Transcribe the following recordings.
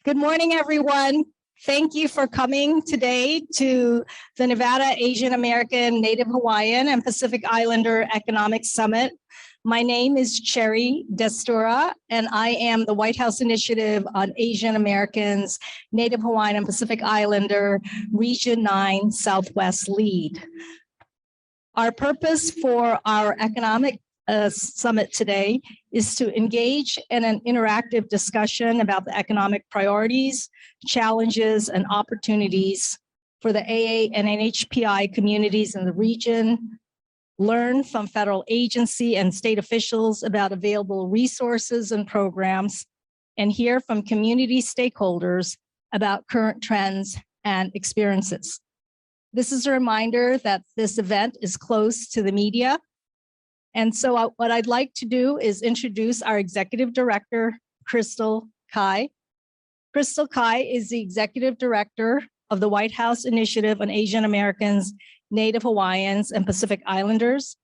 Good morning, everyone. Thank you for coming today to the Nevada Asian American, Native Hawaiian, and Pacific Islander Economic Summit. My name is Cherry Destura, and I am the White House Initiative on Asian Americans, Native Hawaiian, and Pacific Islander Region 9 Southwest lead. Our purpose for our economic summit today is to engage in an interactive discussion about the economic priorities, challenges, and opportunities for the AA and NHPI communities in the region, learn from federal agency and state officials about available resources and programs, and hear from community stakeholders about current trends and experiences. This is a reminder that this event is closed to the media. And so what I'd like to do is introduce our Executive Director, Crystal Kai. Crystal Kai is the Executive Director of the White House Initiative on Asian Americans, Native Hawaiians, and Pacific Islanders.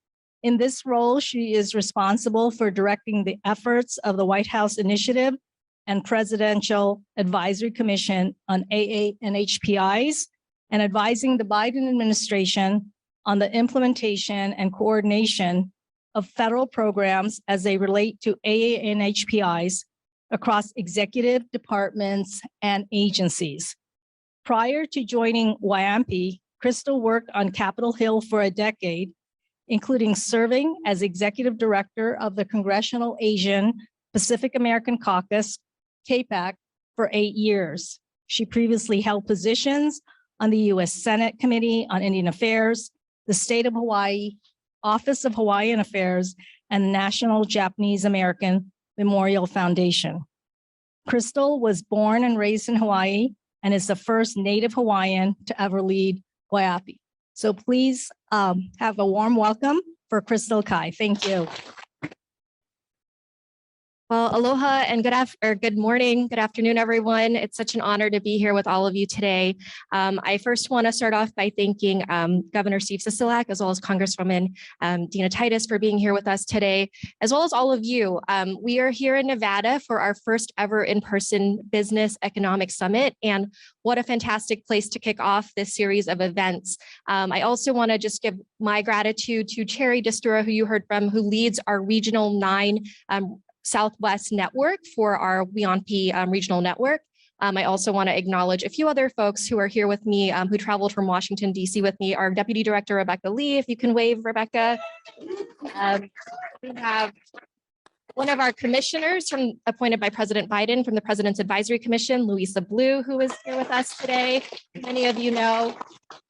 In this role, she is responsible for directing the efforts of the White House Initiative and Presidential Advisory Commission on AA and NHPIs, and advising the Biden administration on the implementation and coordination of federal programs as they relate to AA and NHPIs across executive departments and agencies. Prior to joining WHIAANHPI, Crystal worked on Capitol Hill for a decade, including serving as Executive Director of the Congressional Asian Pacific American Caucus, CAPAC, for 8 years. She previously held positions on the U.S. Senate Committee on Indian Affairs, the State of Hawaii, Office of Hawaiian Affairs, and the National Japanese American Memorial Foundation. Crystal was born and raised in Hawaii and is the first Native Hawaiian to ever lead WHIAANHPI. So please have a warm welcome for Crystal Kai. Thank you. Well, aloha and good morning, good afternoon, everyone. It's such an honor to be here with all of you today. I first want to start off by thanking Governor Steve Sisolak, as well as Congresswoman Dina Titus for being here with us today, as well as all of you. We are here in Nevada for our first ever in-person business economic summit, and what a fantastic place to kick off this series of events. I also want to just give my gratitude to Cherry Destura, who you heard from, who leads our Regional 9 Southwest network for our WHIAANHPI regional network. I also want to acknowledge a few other folks who are here with me, who traveled from Washington, D.C. with me. Our Deputy Director, Rebecca Lee, if you can wave, Rebecca. We have one of our commissioners appointed by President Biden from the President's Advisory Commission, Louisa Blue, who is here with us today. Many of you know.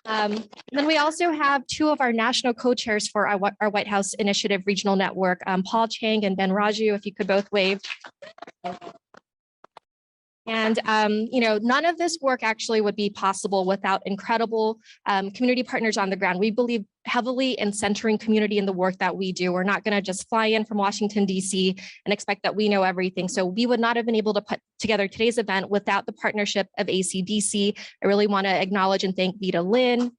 And then we also have two of our national co-chairs for our White House Initiative Regional Network, Paul Chang and Ben Raju, if you could both wave. And, none of this work actually would be possible without incredible community partners on the ground. We believe heavily in centering community in the work that we do. We're not going to just fly in from Washington, D.C. and expect that we know everything. So we would not have been able to put together today's event without the partnership of ACDC. I really want to acknowledge and thank Vita Lynn,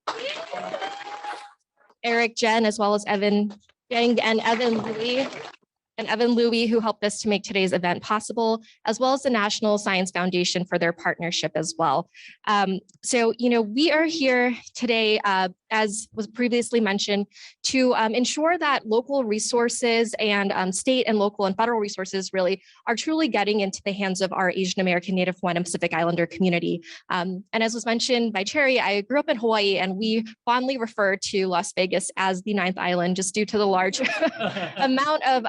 Eric Jen, as well as Evan Yang and Evan Louie, who helped us to make today's event possible, as well as the National Science Foundation for their partnership as well. We are here today, as was previously mentioned, to ensure that local resources and state and local and federal resources really are truly getting into the hands of our Asian American, Native Hawaiian, and Pacific Islander community. And as was mentioned by Cherry, I grew up in Hawaii, and we fondly refer to Las Vegas as the ninth island, just due to the large amount of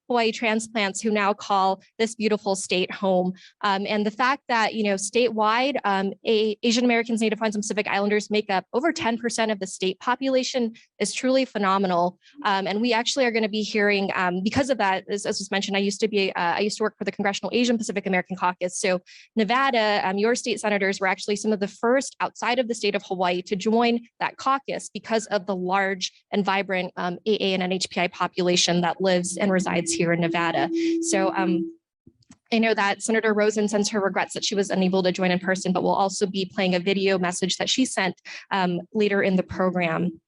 Hawaii transplants who now call this beautiful state home. And the fact that, statewide, Asian Americans, Native Hawaiians, and Pacific Islanders make up over 10% of the state population is truly phenomenal. And we actually are going to be hearing, because of that, as was mentioned, I used to work for the Congressional Asian Pacific American Caucus. So Nevada, your state senators were actually some of the first outside of the state of Hawaii to join that caucus because of the large and vibrant AA and NHPI population that lives and resides here in Nevada. So I know that Senator Rosen sends her regrets that she was unable to join in person, but we'll also be playing a video message that she sent later in the program.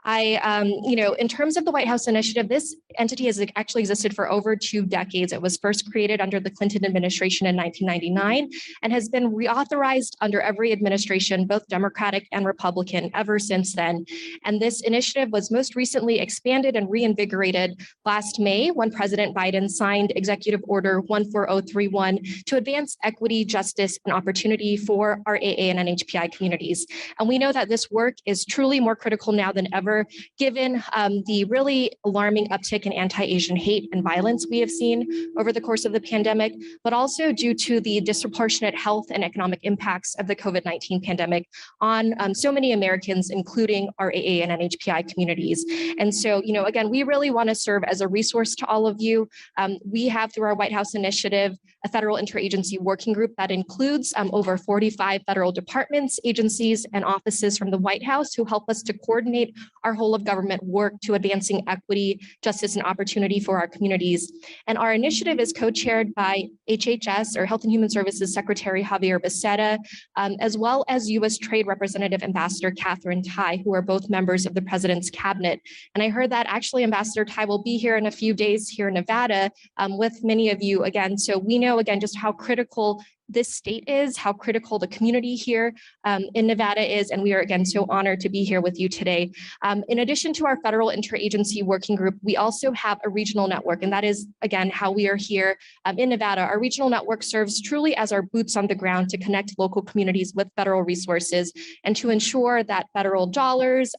In terms of the White House initiative, this entity has actually existed for over 2 decades. It was first created under the Clinton administration in 1999 and has been reauthorized under every administration, both Democratic and Republican, ever since then. And this initiative was most recently expanded and reinvigorated last May when President Biden signed Executive Order 14031 to advance equity, justice, and opportunity for our AA and NHPI communities. And we know that this work is truly more critical now than ever, given the really alarming uptick in anti-Asian hate and violence we have seen over the course of the pandemic, but also due to the disproportionate health and economic impacts of the COVID-19 pandemic on so many Americans, including our AA and NHPI communities. And so, again, we really want to serve as a resource to all of you. We have, through our White House initiative, a federal interagency working group that includes over 45 federal departments, agencies, and offices from the White House who help us to coordinate our whole of government work to advancing equity, justice, and opportunity for our communities. And our initiative is co-chaired by HHS, or Health and Human Services Secretary Javier Becerra, as well as U.S. Trade Representative Ambassador Catherine Tai, who are both members of the President's Cabinet. And I heard that actually Ambassador Tai will be here in a few days here in Nevada with many of you again. So we know again just how critical this state is, how critical the community here in Nevada is, and we are again so honored to be here with you today. In addition to our federal interagency working group, we also have a regional network, and that is again how we are here in Nevada. Our regional network serves truly as our boots on the ground to connect local communities with federal resources and to ensure that federal dollars,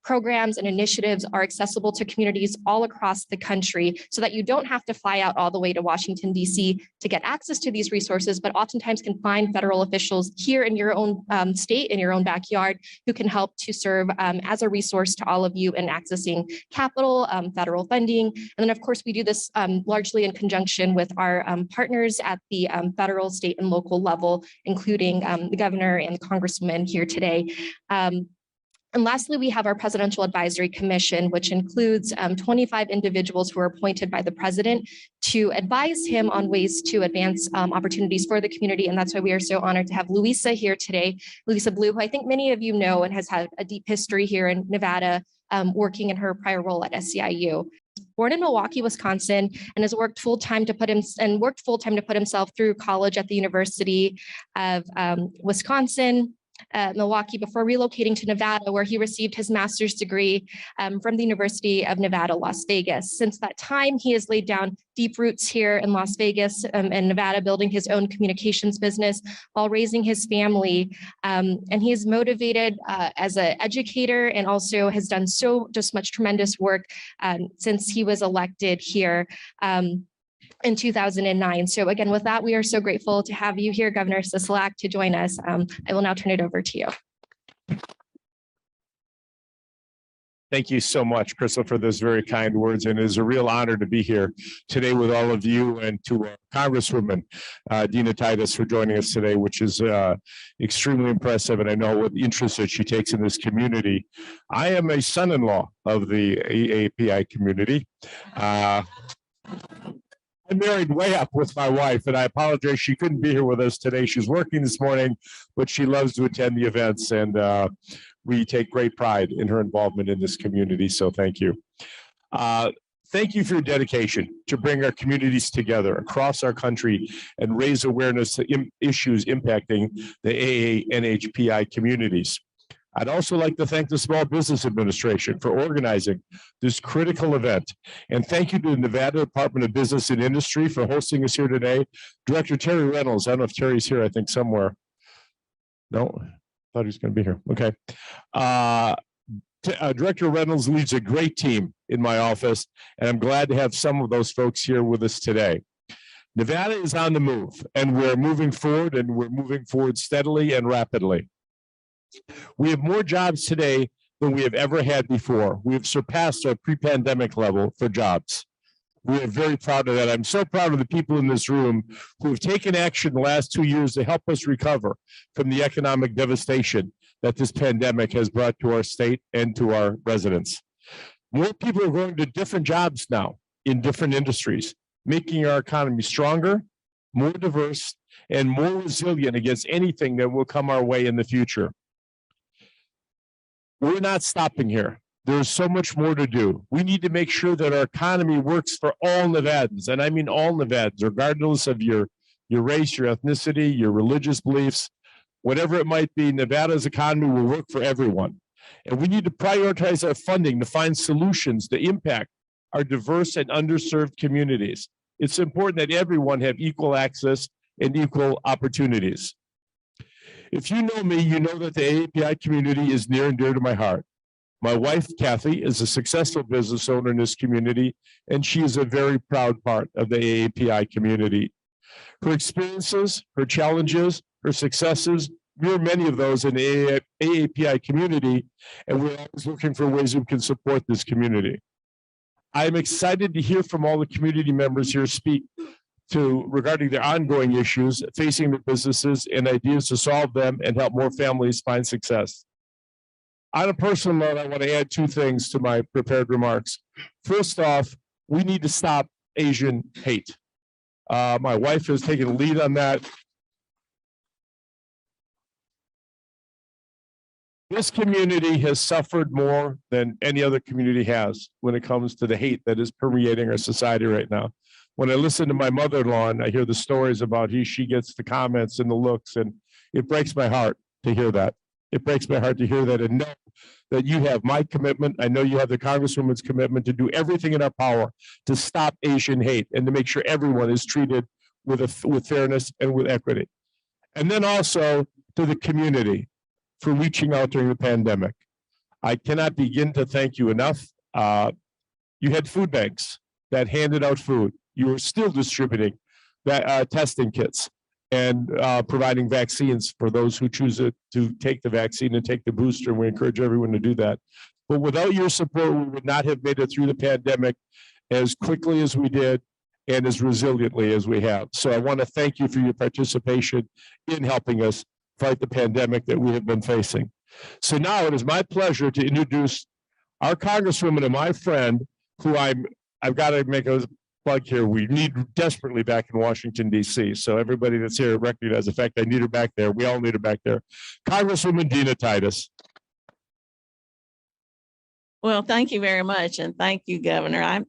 programs, and initiatives are accessible to communities all across the country so that you don't have to fly out all the way to Washington, D.C. to get access to these resources, but oftentimes can find federal officials here in your own state, in your own backyard, who can help to serve as a resource to all of you in accessing capital, federal funding. And then, of course, we do this largely in conjunction with our partners at the federal, state, and local level, including the governor and the congresswoman here today. And lastly, we have our Presidential Advisory Commission, which includes 25 individuals who are appointed by the president to advise him on ways to advance opportunities for the community. And that's why we are so honored to have Luisa here today. Luisa Blue, who I think many of you know and has had a deep history here in Nevada, working in her prior role at SEIU. Born in Milwaukee, Wisconsin, and has worked full-time to put himself through college at the University of Wisconsin, Milwaukee, before relocating to Nevada, where he received his master's degree from the University of Nevada, Las Vegas. Since that time, he has laid down deep roots here in Las Vegas and Nevada, building his own communications business while raising his family. And he is motivated as an educator and also has done just much tremendous work since he was elected here in 2009. So again, with that, we are so grateful to have you here, Governor Sisolak, to join us. I will now turn it over to you. Thank you so much, Crystal, for those very kind words. And it is a real honor to be here today with all of you, and to Congresswoman Dina Titus for joining us today, which is extremely impressive. And I know what interest that she takes in this community. I am a son-in-law of the AAPI community. I married way up with my wife, and I apologize she couldn't be here with us today. She's working this morning, but she loves to attend the events, and we take great pride in her involvement in this community, so thank you. Thank you for your dedication to bring our communities together across our country and raise awareness to issues impacting the AA and NHPI communities. I'd also like to thank the Small Business Administration for organizing this critical event. And thank you to the Nevada Department of Business and Industry for hosting us here today. Director Terry Reynolds, I don't know if Terry's here, I think somewhere. No, thought he was going to be here. Okay. Director Reynolds leads a great team in my office, and I'm glad to have some of those folks here with us today. Nevada is on the move, and we're moving forward, and we're moving forward steadily and rapidly. We have more jobs today than we have ever had before. We have surpassed our pre-pandemic level for jobs. We are very proud of that. I'm so proud of the people in this room who have taken action the last 2 years to help us recover from the economic devastation that this pandemic has brought to our state and to our residents. More people are going to different jobs now in different industries, making our economy stronger, more diverse, and more resilient against anything that will come our way in the future. We're not stopping here. There's so much more to do. We need to make sure that our economy works for all Nevadans, and I mean all Nevadans, regardless of your race, your ethnicity, your religious beliefs, whatever it might be. Nevada's economy will work for everyone. And we need to prioritize our funding to find solutions to impact our diverse and underserved communities. It's important that everyone have equal access and equal opportunities. If you know me, you know that the AAPI community is near and dear to my heart. My wife, Kathy, is a successful business owner in this community, and she is a very proud part of the AAPI community. Her experiences, her challenges, her successes, mirror many of those in the AAPI community, and we're always looking for ways we can support this community. I'm excited to hear from all the community members here speak regarding their ongoing issues facing their businesses and ideas to solve them and help more families find success. On a personal note, I want to add two things to my prepared remarks. First off, we need to stop Asian hate. My wife has taken the lead on that. This community has suffered more than any other community has when it comes to the hate that is permeating our society right now. When I listen to my mother-in-law and I hear the stories about she gets the comments and the looks, and it breaks my heart to hear that. It breaks my heart to hear that and know that you have my commitment. I know you have the Congresswoman's commitment to do everything in our power to stop Asian hate and to make sure everyone is treated with fairness and with equity. And then also to the community for reaching out during the pandemic. I cannot begin to thank you enough. You had food banks that handed out food. You were still distributing testing kits and providing vaccines for those who choose to take the vaccine and take the booster. And we encourage everyone to do that. But without your support, we would not have made it through the pandemic as quickly as we did and as resiliently as we have. So I want to thank you for your participation in helping us fight the pandemic that we have been facing. So now it is my pleasure to introduce our Congresswoman and my friend, who I've got to make a plug here. We need desperately back in Washington, D.C. So everybody that's here recognize the fact I need her back there. We all need her back there. Congresswoman Dina Titus. Well, thank you very much. And thank you, Governor.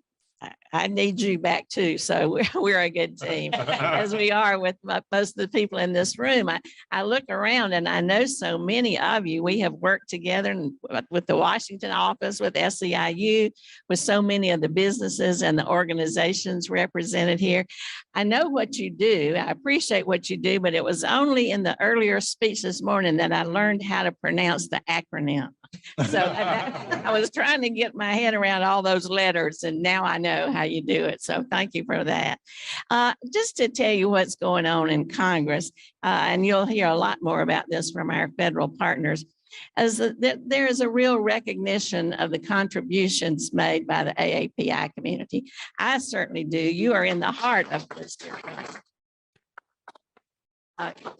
I need you back too. So we're a good team, as we are with most of the people in this room. I look around and I know so many of you. We have worked together with the Washington office, with SEIU, with so many of the businesses and the organizations represented here. I know what you do. I appreciate what you do, but it was only in the earlier speech this morning that I learned how to pronounce the acronym. So I was trying to get my head around all those letters, and now I know how you do it. So thank you for that. Just to tell you what's going on in Congress, and you'll hear a lot more about this from our federal partners, as there is a real recognition of the contributions made by the AAPI community. I certainly do. You are in the heart of this.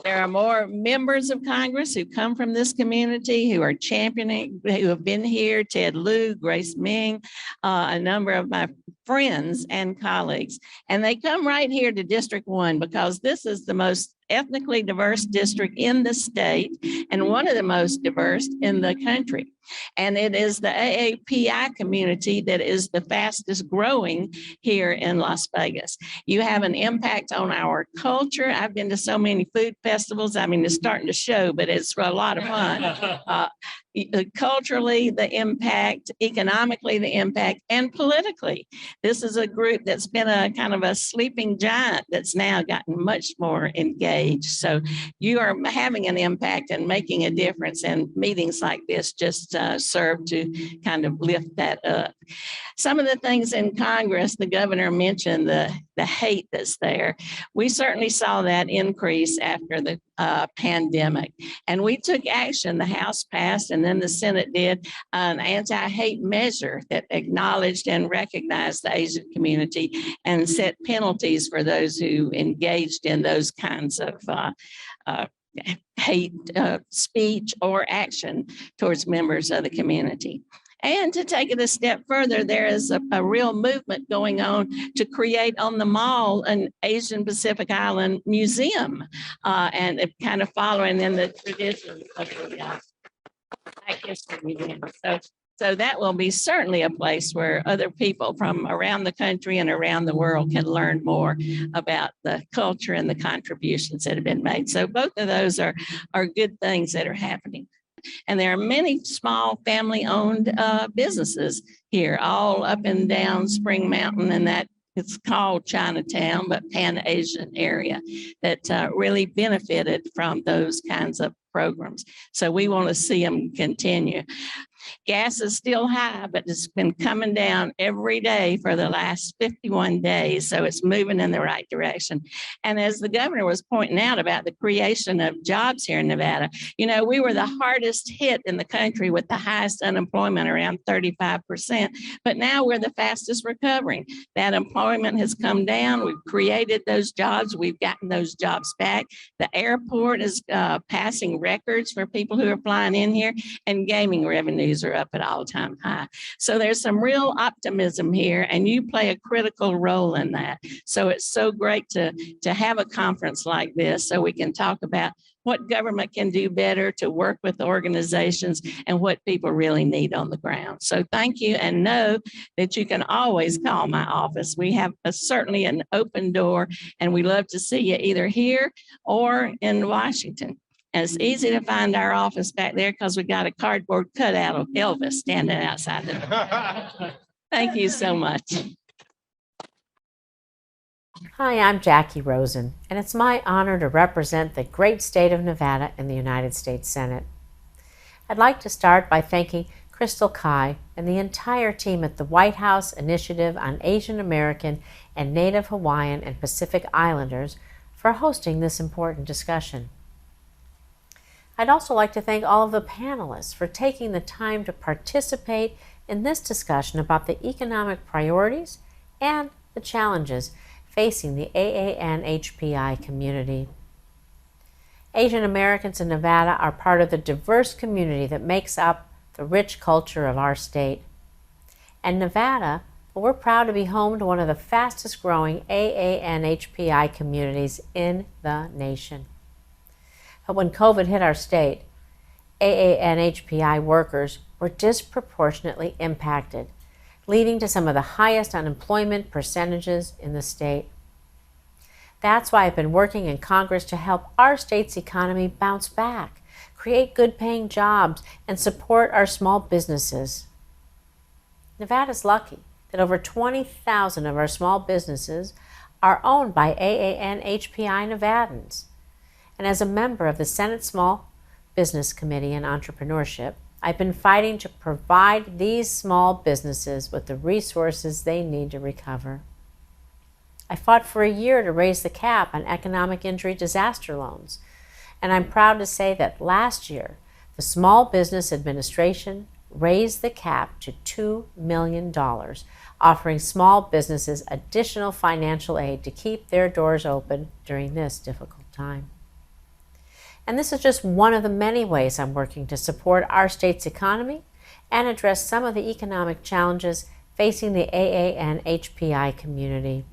There are more members of Congress who come from this community, who are championing, who have been here, Ted Lieu, Grace Ming, a number of my friends and colleagues. And they come right here to District 1 because this is the most ethnically diverse district in the state and one of the most diverse in the country. And it is the AAPI community that is the fastest growing here in Las Vegas. You have an impact on our culture. I've been to so many food festivals. I mean, it's starting to show, but it's a lot of fun. Culturally, the impact, economically, the impact, and politically. This is a group that's been a kind of a sleeping giant that's now gotten much more engaged. So you are having an impact and making a difference, and meetings like this just serve to kind of lift that up. Some of the things in Congress, the governor mentioned the hate that's there. We certainly saw that increase after the pandemic, and we took action. The House passed, and then the Senate did an anti-hate measure that acknowledged and recognized the Asian community and set penalties for those who engaged in those kinds of hate speech or action towards members of the community. And to take it a step further, there is a real movement going on to create on the mall an Asian Pacific Island museum, and kind of following in the traditions of the Black History Museum. So So that will be certainly a place where other people from around the country and around the world can learn more about the culture and the contributions that have been made. So both of those are good things that are happening. And there are many small family-owned businesses here, all up and down Spring Mountain, and that it's called Chinatown, but Pan-Asian area that really benefited from those kinds of programs. So we want to see them continue. Gas is still high, but it's been coming down every day for the last 51 days. So it's moving in the right direction. And as the governor was pointing out about the creation of jobs here in Nevada, you know, we were the hardest hit in the country with the highest unemployment, around 35%. But now we're the fastest recovering. That employment has come down. We've created those jobs. We've gotten those jobs back. The airport is passing records for people who are flying in here, and gaming revenues are up at all-time high. So there's some real optimism here, and you play a critical role in that. So it's so great to have a conference like this so we can talk about what government can do better to work with organizations and what people really need on the ground. So thank you, and know that you can always call my office. We have certainly an open door, and we love to see you either here or in Washington. And it's easy to find our office back there because we got a cardboard cutout of Elvis standing outside there. Thank you so much. Hi, I'm Jacky Rosen, and it's my honor to represent the great state of Nevada in the United States Senate. I'd like to start by thanking Crystal Kai and the entire team at the White House Initiative on Asian American and Native Hawaiian and Pacific Islanders for hosting this important discussion. I'd also like to thank all of the panelists for taking the time to participate in this discussion about the economic priorities and the challenges facing the AA and NHPI community. Asian Americans in Nevada are part of the diverse community that makes up the rich culture of our state. And Nevada, we're proud to be home to one of the fastest growing AA and NHPI communities in the nation. But when COVID hit our state, AA and NHPI workers were disproportionately impacted, leading to some of the highest unemployment percentages in the state. That's why I've been working in Congress to help our state's economy bounce back, create good-paying jobs, and support our small businesses. Nevada's lucky that over 20,000 of our small businesses are owned by AA and NHPI Nevadans. And as a member of the Senate Small Business Committee on Entrepreneurship, I've been fighting to provide these small businesses with the resources they need to recover. I fought for a year to raise the cap on economic injury disaster loans, and I'm proud to say that last year, the Small Business Administration raised the cap to $2 million, offering small businesses additional financial aid to keep their doors open during this difficult time. And this is just one of the many ways I'm working to support our state's economy and address some of the economic challenges facing the AA and NHPI community.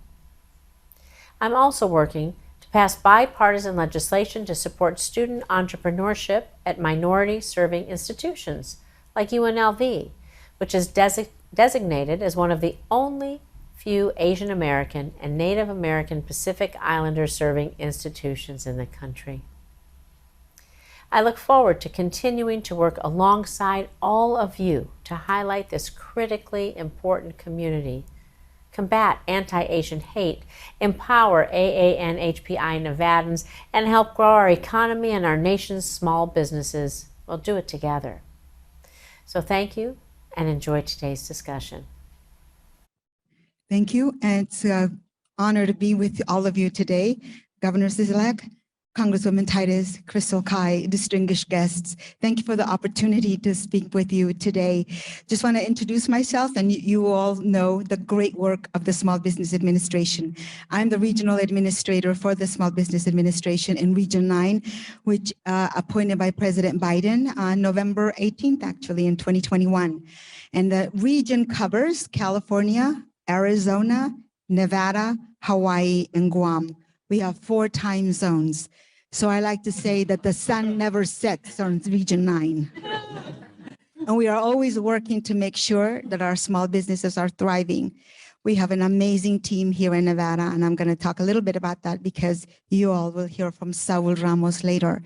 I'm also working to pass bipartisan legislation to support student entrepreneurship at minority-serving institutions like UNLV, which is designated as one of the only few Asian American and Native American Pacific Islander serving institutions in the country. I look forward to continuing to work alongside all of you to highlight this critically important community, combat anti-Asian hate, empower AA and NHPI Nevadans, and help grow our economy and our nation's small businesses. We'll do it together. So thank you, and enjoy today's discussion. Thank you, and it's an honor to be with all of you today. Governor Sisolak, Congresswoman Titus, Crystal Kai, distinguished guests, thank you for the opportunity to speak with you today. Just want to introduce myself, and you all know the great work of the Small Business Administration. I'm the Regional Administrator for the Small Business Administration in Region 9, which appointed by President Biden on November 18th, actually, in 2021. And the region covers California, Arizona, Nevada, Hawaii, and Guam. We have 4 time zones. So I like to say that the sun never sets on Region 9. And we are always working to make sure that our small businesses are thriving. We have an amazing team here in Nevada, and I'm going to talk a little bit about that because you all will hear from Saul Ramos later.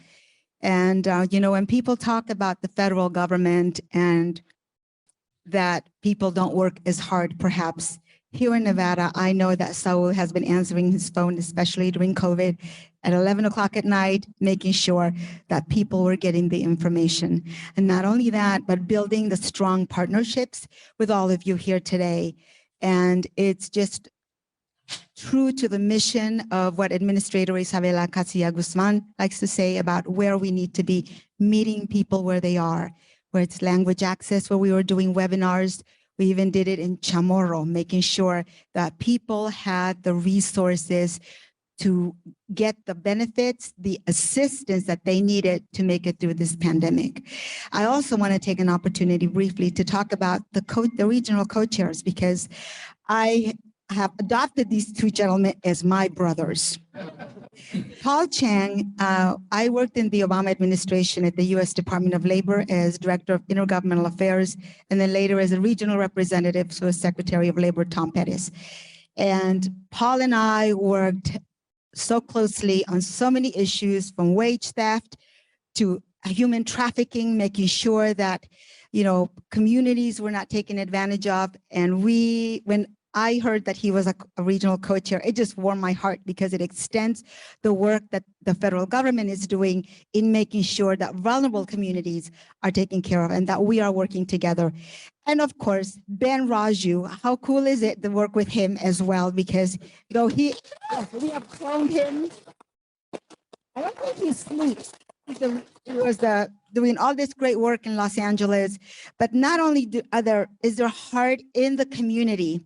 And, you know, when people talk about the federal government and that people don't work as hard, perhaps, here in Nevada, I know that Saul has been answering his phone, especially during COVID, at 11 o'clock at night, making sure that people were getting the information. And not only that, but building the strong partnerships with all of you here today. And it's just true to the mission of what Administrator Isabela Casilla Guzman likes to say about where we need to be meeting people where they are, where it's language access, where we were doing webinars. We even did it in Chamorro, making sure that people had the resources to get the benefits, the assistance that they needed to make it through this pandemic. I also want to take an opportunity briefly to talk about the regional co-chairs, because I have adopted these two gentlemen as my brothers. Paul Chang, I worked in the Obama administration at the U.S. Department of Labor as Director of Intergovernmental Affairs, and then later as a regional representative to the Secretary of Labor, Tom Pettis. And Paul and I worked so closely on so many issues, from wage theft to human trafficking, making sure that, you know, communities were not taken advantage of. And when I heard that he was a regional co-chair, it just warmed my heart, because it extends the work that the federal government is doing in making sure that vulnerable communities are taken care of and that we are working together. And of course, Ben Raju, how cool is it to work with him as well? Because, you know, we have cloned him. I don't think he sleeps. He was doing all this great work in Los Angeles, but not only is their heart in the community,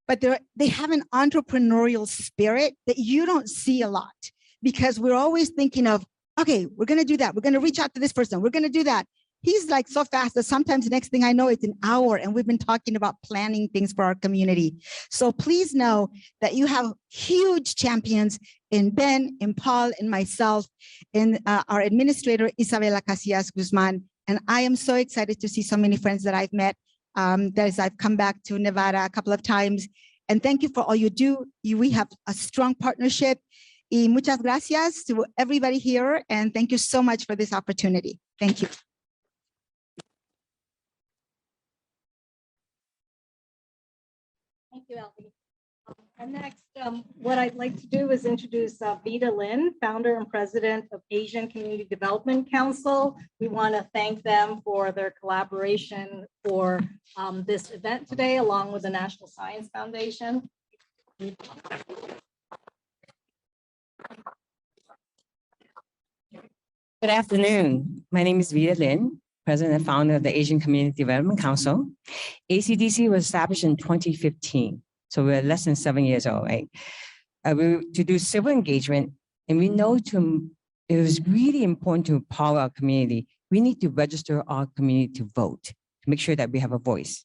but they have an entrepreneurial spirit that you don't see a lot, because we're always thinking of, okay, we're going to do that. We're going to reach out to this person. We're going to do that. He's like so fast that sometimes the next thing I know, it's an hour, and we've been talking about planning things for our community. So please know that you have huge champions in Ben, in Paul, in myself, in our administrator, Isabela Casillas Guzman. And I am so excited to see so many friends that I've met as I've come back to Nevada a couple of times. And thank you for all you do. We have a strong partnership. Y muchas gracias to everybody here. And thank you so much for this opportunity. Thank you. Thank you, Elvie. And next, what I'd like to do is introduce Vida Lin, founder and president of Asian Community Development Council. We want to thank them for their collaboration for this event today, along with the National Science Foundation. Good afternoon. My name is Vida Lin, president and founder of the Asian Community Development Council. ACDC was established in 2015. So we're less than 7 years old, right? To do civil engagement, and we know it was really important to empower our community. We need to register our community to vote, to make sure that we have a voice.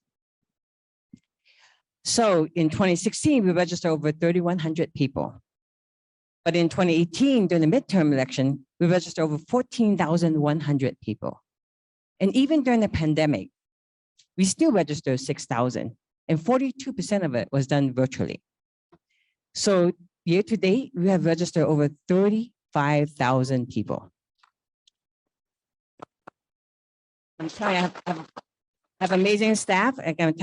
So in 2016, we registered over 3,100 people. But in 2018, during the midterm election, we registered over 14,100 people. And even during the pandemic, we still registered 6,000. And 42% of it was done virtually. So year to date, we have registered over 35,000 people. I'm sorry, I have amazing staff. I can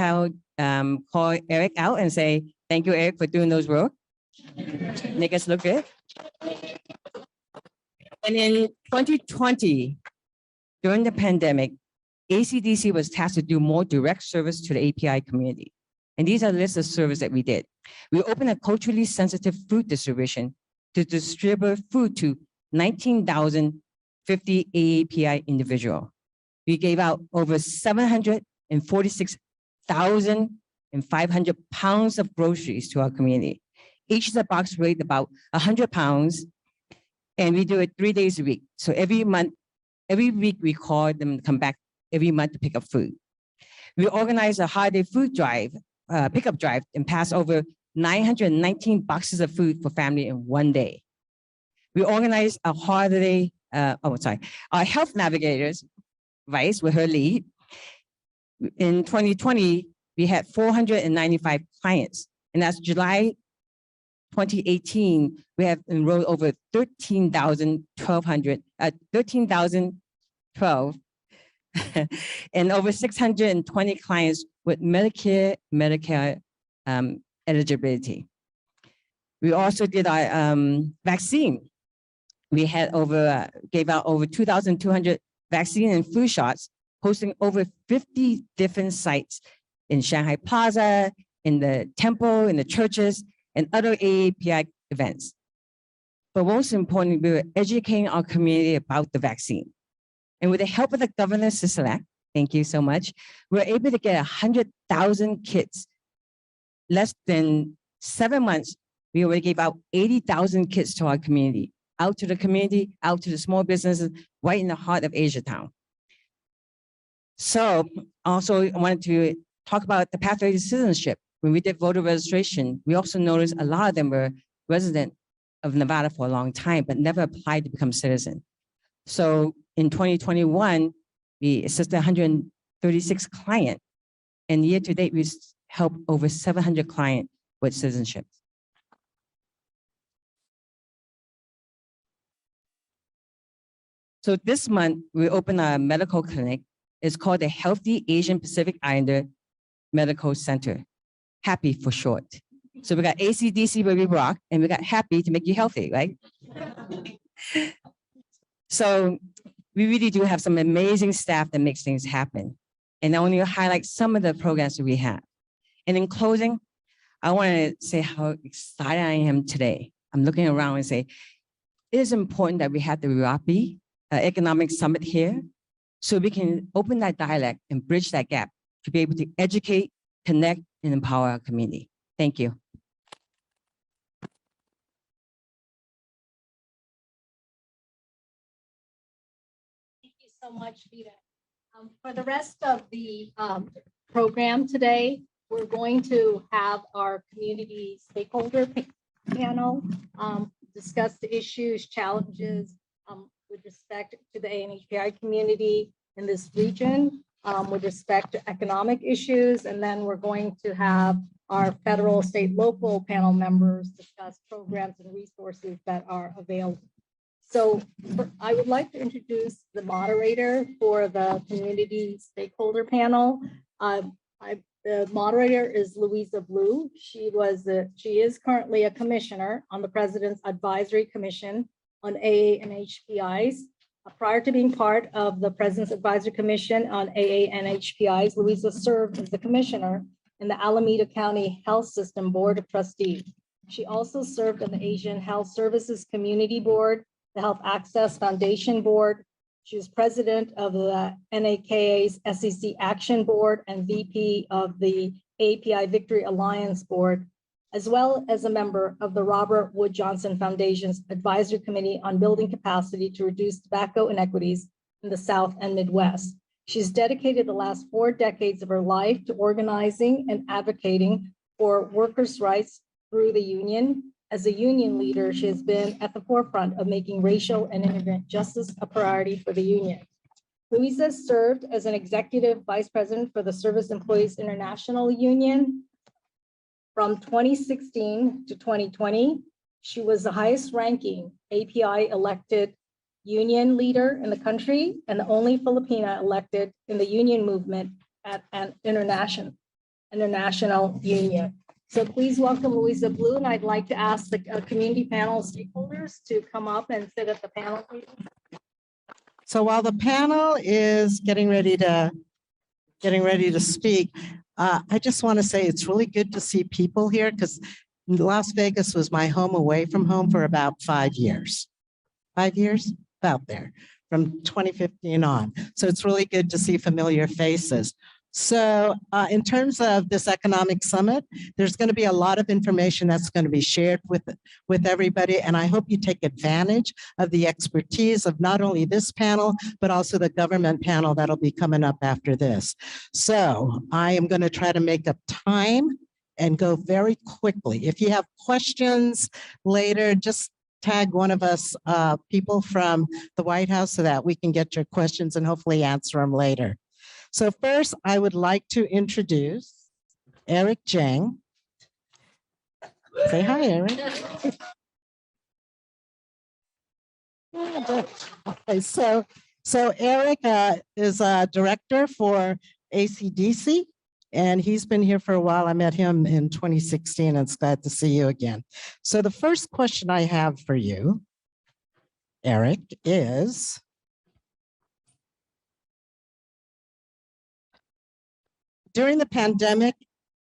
call Eric out and say, thank you, Eric, for doing those work. Make us look good. And in 2020, during the pandemic, ACDC was tasked to do more direct service to the API community. And these are the list of services that we did. We opened a culturally sensitive food distribution to distribute food to 19,050 AAPI individuals. We gave out over 746,500 pounds of groceries to our community. Each of the box weighed about 100 pounds, and we do it 3 days a week. So every week we call them to come back every month to pick up food. We organized a holiday food drive, pickup drive, and passed over 919 boxes of food for family in 1 day. We organized a holiday, our health navigators, Vice with her lead, In 2020, we had 495 clients, and that's July 2018, we have enrolled over 13,012 and over 620 clients with Medicare eligibility. We also did our vaccine. We had gave out over 2,200 vaccine and flu shots, hosting over 50 different sites in Shanghai Plaza, in the temple, in the churches, and other AAPI events. But most importantly, we were educating our community about the vaccine. And with the help of the Governor Sisolak, thank you so much, we were able to get 100,000 kits. Less than 7 months, we already gave out 80,000 kits to our community, out to the community, out to the small businesses, right in the heart of Asiatown. So also I wanted to talk about the pathway to citizenship. When we did voter registration, we also noticed a lot of them were resident of Nevada for a long time, but never applied to become citizen. So in 2021, we assisted 136 clients, and year to date, we helped over 700 clients with citizenship. So this month, we opened a medical clinic. It's called the Healthy Asian Pacific Islander Medical Center, HAPPY for short. So we got ACDC where we rock, and we got happy to make you healthy, right? So we really do have some amazing staff that makes things happen. And I want to highlight some of the programs that we have. And in closing, I want to say how excited I am today. I'm looking around and say, it is important that we have the WHIAANHPI Economic Summit here, so we can open that dialogue and bridge that gap to be able to educate, connect, and empower our community. Thank you. Thank you so much, Vita. For the rest of the program today, we're going to have our community stakeholder panel discuss the issues, challenges with respect to the ANHPI community in this region, with respect to economic issues, and then we're going to have our federal, state, local panel members discuss programs and resources that are available. So I would like to introduce the moderator for the community stakeholder panel. The moderator is Louisa Blue. She is currently a commissioner on the President's Advisory Commission on AA and NHPIs. Prior to being part of the President's Advisory Commission on AA and NHPIs, Louisa served as the commissioner in the Alameda County Health System Board of Trustees. She also served on the Asian Health Services Community Board, the Health Access Foundation Board. She was president of the NAKA's SEC Action Board and VP of the API Victory Alliance Board, as well as a member of the Robert Wood Johnson Foundation's Advisory Committee on Building Capacity to Reduce Tobacco Inequities in the South and Midwest. She's dedicated the last 4 decades of her life to organizing and advocating for workers' rights through the union. As a union leader, she has been at the forefront of making racial and immigrant justice a priority for the union. Louisa served as an executive vice president for the Service Employees International Union. From 2016 to 2020, she was the highest ranking API elected union leader in the country and the only Filipina elected in the union movement at an international union. So please welcome Louisa Blue, and I'd like to ask the community panel stakeholders to come up and sit at the panel table. So while the panel is getting ready to speak, I just want to say it's really good to see people here, because Las Vegas was my home away from home for about 5 years. 5 years? About there, from 2015 on. So it's really good to see familiar faces. So in terms of this economic summit, there's going to be a lot of information that's going to be shared with everybody. And I hope you take advantage of the expertise of not only this panel, but also the government panel that'll be coming up after this. So I am going to try to make up time and go very quickly. If you have questions later, just tag one of us people from the White House so that we can get your questions and hopefully answer them later. So first, I would like to introduce Eric Jang. Say hi, Eric. Okay, so Eric is a director for ACDC, and he's been here for a while. I met him in 2016, and it's glad to see you again. So the first question I have for you, Eric, is during the pandemic,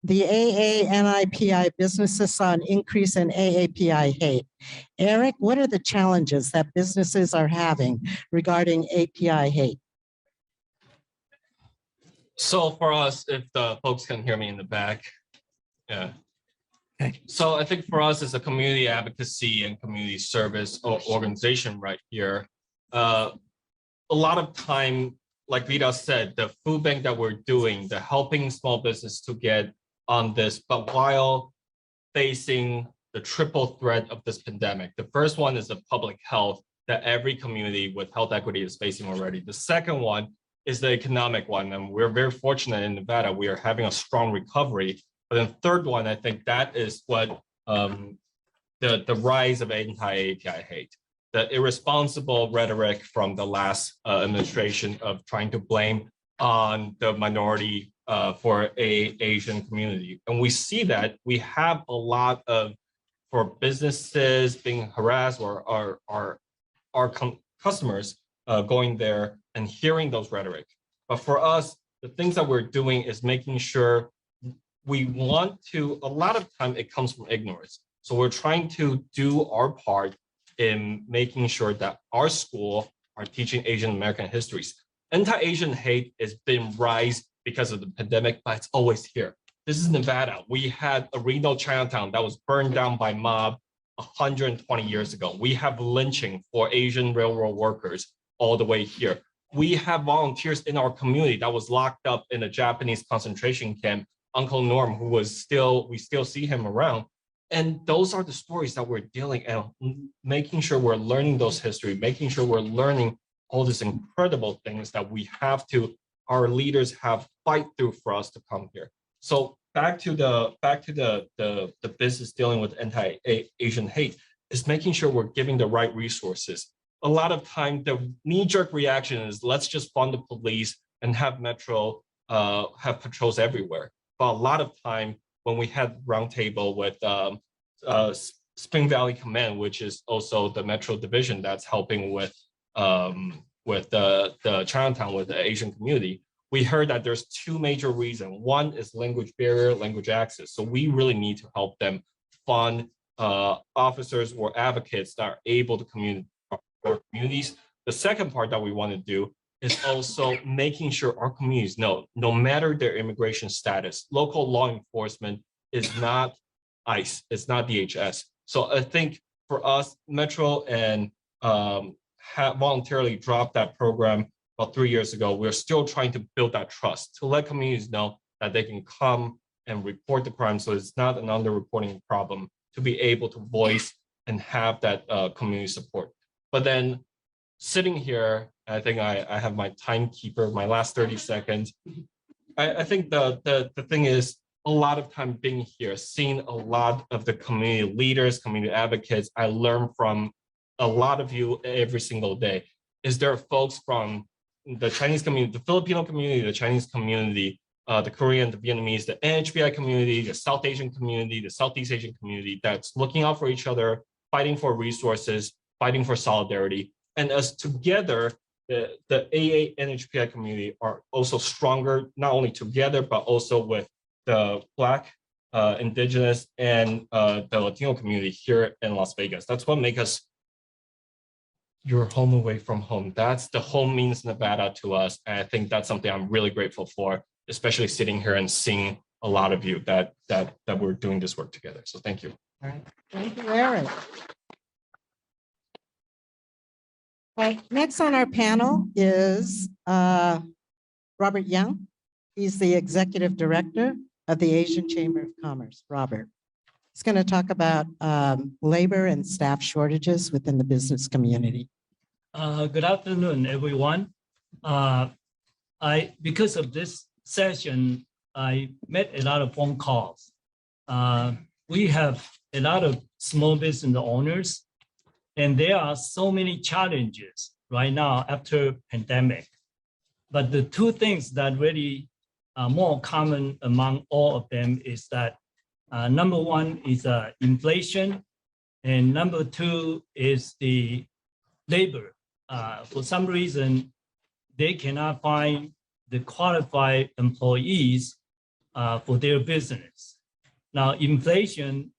the AA and NHPI businesses saw an increase in AAPI hate. Eric, what are the challenges that businesses are having regarding API hate? So for us, if the folks can hear me in the back, yeah. Okay. So I think for us as a community advocacy and community service organization right here, a lot of time, like Vida said, the food bank that we're doing, the helping small business to get on this, but while facing the triple threat of this pandemic. The first one is the public health that every community with health equity is facing already. The second one is the economic one, and we're very fortunate in Nevada, we are having a strong recovery. But then third one, I think that is what the rise of anti-API hate, the irresponsible rhetoric from the last administration of trying to blame on the minority for Asian community. And we see that we have a lot of, for businesses being harassed or our customers going there and hearing those rhetoric. But for us, the things that we're doing is making sure we want to, a lot of time it comes from ignorance. So we're trying to do our part in making sure that our school are teaching Asian American histories. Anti-Asian hate has been rise because of the pandemic, but it's always here. This is Nevada. We had a Reno Chinatown that was burned down by mob 120 years ago. We have lynching for Asian railroad workers all the way here. We have volunteers in our community that was locked up in a Japanese concentration camp, Uncle Norm, who was still, we still see him around. And those are the stories that we're dealing and making sure we're learning those history, making sure we're learning all these incredible things that we have to, our leaders have fight through for us to come here. So back to the business dealing with anti-Asian hate is making sure we're giving the right resources. A lot of time, the knee-jerk reaction is let's just fund the police and have Metro have patrols everywhere. But a lot of time when we had roundtable with Spring Valley Command, which is also the Metro division that's helping with the Chinatown with the Asian community, we heard that there's two major reasons. One is language barrier, language access. So we really need to help them fund officers or advocates that are able to communicate with our communities. The second part that we want to do is also making sure our communities know, no matter their immigration status, local law enforcement is not ICE, it's not DHS. So I think for us, Metro and have voluntarily dropped that program about 3 years ago. We're still trying to build that trust to let communities know that they can come and report the crime. So it's not an underreporting problem, to be able to voice and have that community support. But then sitting here, I think I have my timekeeper, my last 30 seconds. I think the thing is, a lot of time being here, seeing a lot of the community leaders, community advocates, I learn from a lot of you every single day. Is there folks from the Chinese community, the Filipino community, the Chinese community, the Korean, the Vietnamese, the NHPI community, the South Asian community, the Southeast Asian community that's looking out for each other, fighting for resources, fighting for solidarity. And as together, the AA and NHPI community are also stronger, not only together, but also with the Black, Indigenous, and the Latino community here in Las Vegas. That's what makes us your home away from home. That's the home means Nevada to us. And I think that's something I'm really grateful for, especially sitting here and seeing a lot of you that we're doing this work together. So thank you. All right. Thank you, Eric. Okay, next on our panel is Robert Young. He's the Executive Director of the Asian Chamber of Commerce. Robert. He's going to talk about labor and staff shortages within the business community. Good afternoon, everyone. because of this session, I met a lot of phone calls. We have a lot of small business owners, and there are so many challenges right now after pandemic. But the two things that really are more common among all of them is that number one is inflation, and number two is the labor. For some reason, they cannot find the qualified employees for their business. Now, inflation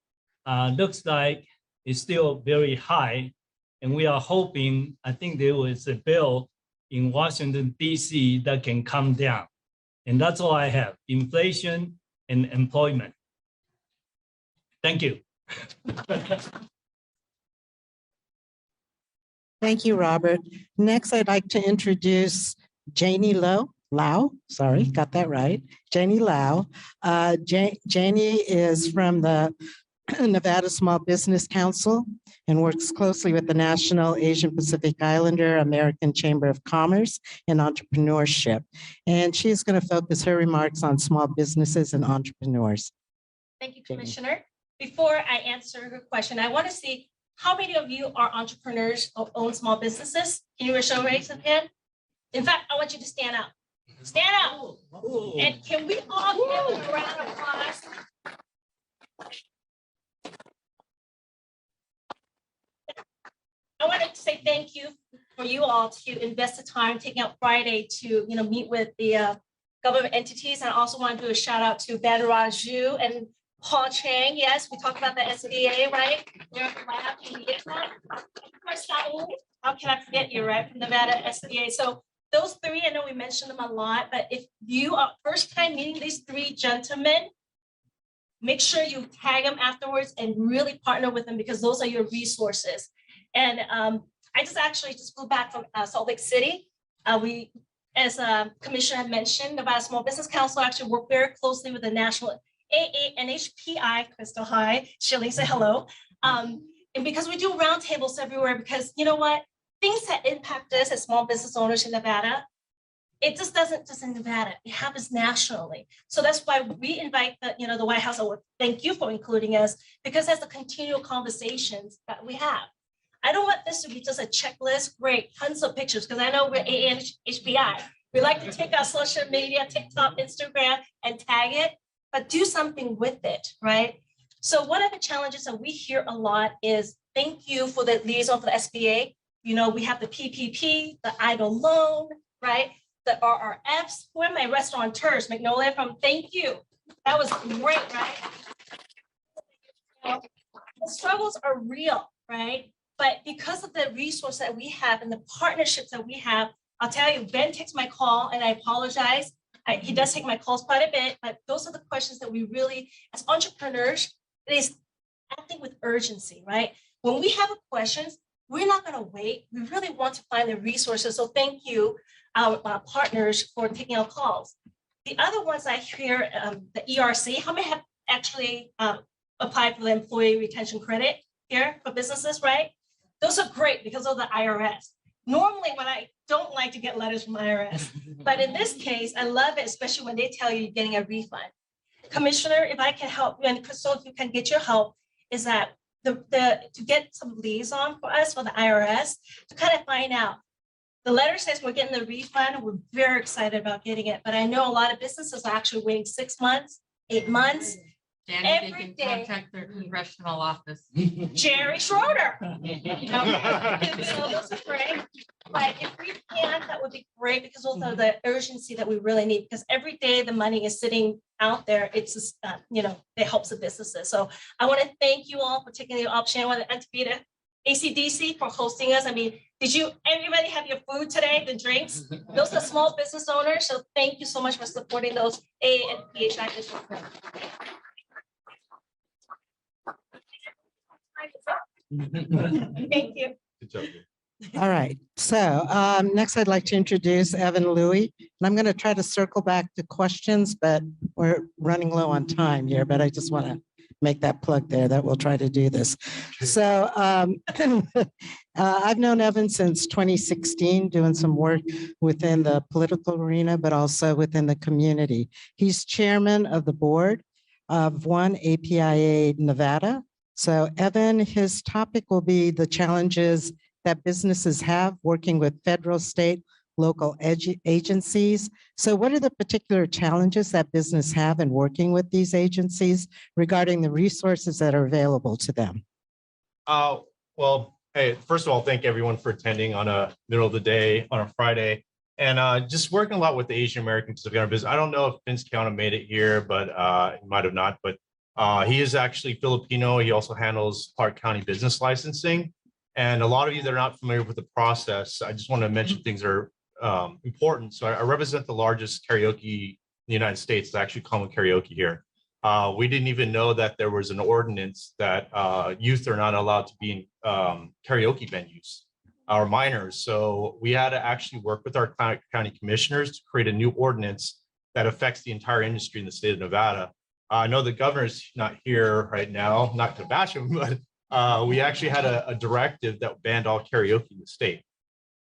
looks like it's still very high, and we are hoping, I think there was a bill in Washington, D.C. that can come down. And that's all I have, inflation and employment. Thank you. Thank you, Robert. Next, I'd like to introduce Janie Lau, sorry, got that right. Janie Lau. Janie is from the Nevada Small Business Council and works closely with the National Asian Pacific Islander American Chamber of Commerce and Entrepreneurship. And she's going to focus her remarks on small businesses and entrepreneurs. Thank you, Commissioner. Before I answer her question, I want to see how many of you are entrepreneurs or own small businesses? Can you raise a hand? In fact, I want you to stand up. Stand up. And can we all give a round of applause? I wanted to say thank you for you all to invest the time taking out Friday to meet with the government entities. And I also want to do a shout out to Ben Raju and Paul Chang. Yes, we talked about the SBA, right? How can I forget you, right? From Nevada SBA. So those three, I know we mentioned them a lot, but if you are first time meeting these three gentlemen, make sure you tag them afterwards and really partner with them because those are your resources. And I just flew back from Salt Lake City. We, as Commissioner had mentioned, Nevada Small Business Council actually work very closely with the national AA and NHPI, Crystal, hi, Shirley, say hello. And because we do roundtables everywhere, because you know what, things that impact us as small business owners in Nevada, it just doesn't just in Nevada, it happens nationally. So that's why we invite the White House. I would thank you for including us because that's the continual conversations that we have. I don't want this to be just a checklist, great, tons of pictures, because I know we're AA and NHPI. We like to take our social media, TikTok, Instagram, and tag it, but do something with it, right? So one of the challenges that we hear a lot is, thank you for the liaison for the SBA. We have the PPP, the idle loan, right? The RRFs. Who are my restaurateurs? Magnolia from thank you. That was great, right? The struggles are real, right? But because of the resource that we have and the partnerships that we have, I'll tell you, Ben takes my call and I apologize. He does take my calls quite a bit, but those are the questions that we really, as entrepreneurs, it is acting with urgency, right? When we have questions, we're not going to wait. We really want to find the resources. So thank you, our partners, for taking our calls. The other ones I hear, the ERC, how many have actually applied for the employee retention credit here for businesses, right? Those are great because of the IRS. Normally, when I don't like to get letters from IRS, but in this case, I love it, especially when they tell you you're getting a refund. Commissioner, if I can help you, and Crystal, if you can get your help, is that to get some liaison for us, for the IRS, to kind of find out. The letter says we're getting the refund. We're very excited about getting it, but I know a lot of businesses are actually waiting 6 months, 8 months. Danny, they can contact their congressional office. Jerry Schroeder. So those are great. But if we can, that would be great because those are the urgency that we really need. Because every day the money is sitting out there. It's just, it helps the businesses. So I want to thank you all for taking the option. I want to thank the ACDC for hosting us. I mean, did everybody have your food today, the drinks? Those are small business owners. So thank you so much for supporting those AA and NHPI. Thank you. Good job. All right, so next I'd like to introduce Evan Louie. And I'm going to try to circle back to questions, but we're running low on time here, but I just want to make that plug there that we'll try to do this. So I've known Evan since 2016, doing some work within the political arena, but also within the community. He's chairman of the board of WHIAANHPI Nevada. So Evan, his topic will be the challenges that businesses have working with federal, state, local agencies. So what are the particular challenges that business have in working with these agencies regarding the resources that are available to them? Well, hey, first of all, thank everyone for attending on a middle of the day on a Friday. And just working a lot with the Asian American Pacific business. I don't know if Vince Kiana made it here, but he might have not, but he is actually Filipino. He also handles Clark County business licensing. And a lot of you that are not familiar with the process, I just want to mention things that are important. So I represent the largest karaoke in the United States. It's actually common karaoke here. We didn't even know that there was an ordinance that youth are not allowed to be in karaoke venues or minors. So we had to actually work with our county commissioners to create a new ordinance that affects the entire industry in the state of Nevada. I know the governor's not here right now, not to bash him, but we actually had a directive that banned all karaoke in the state.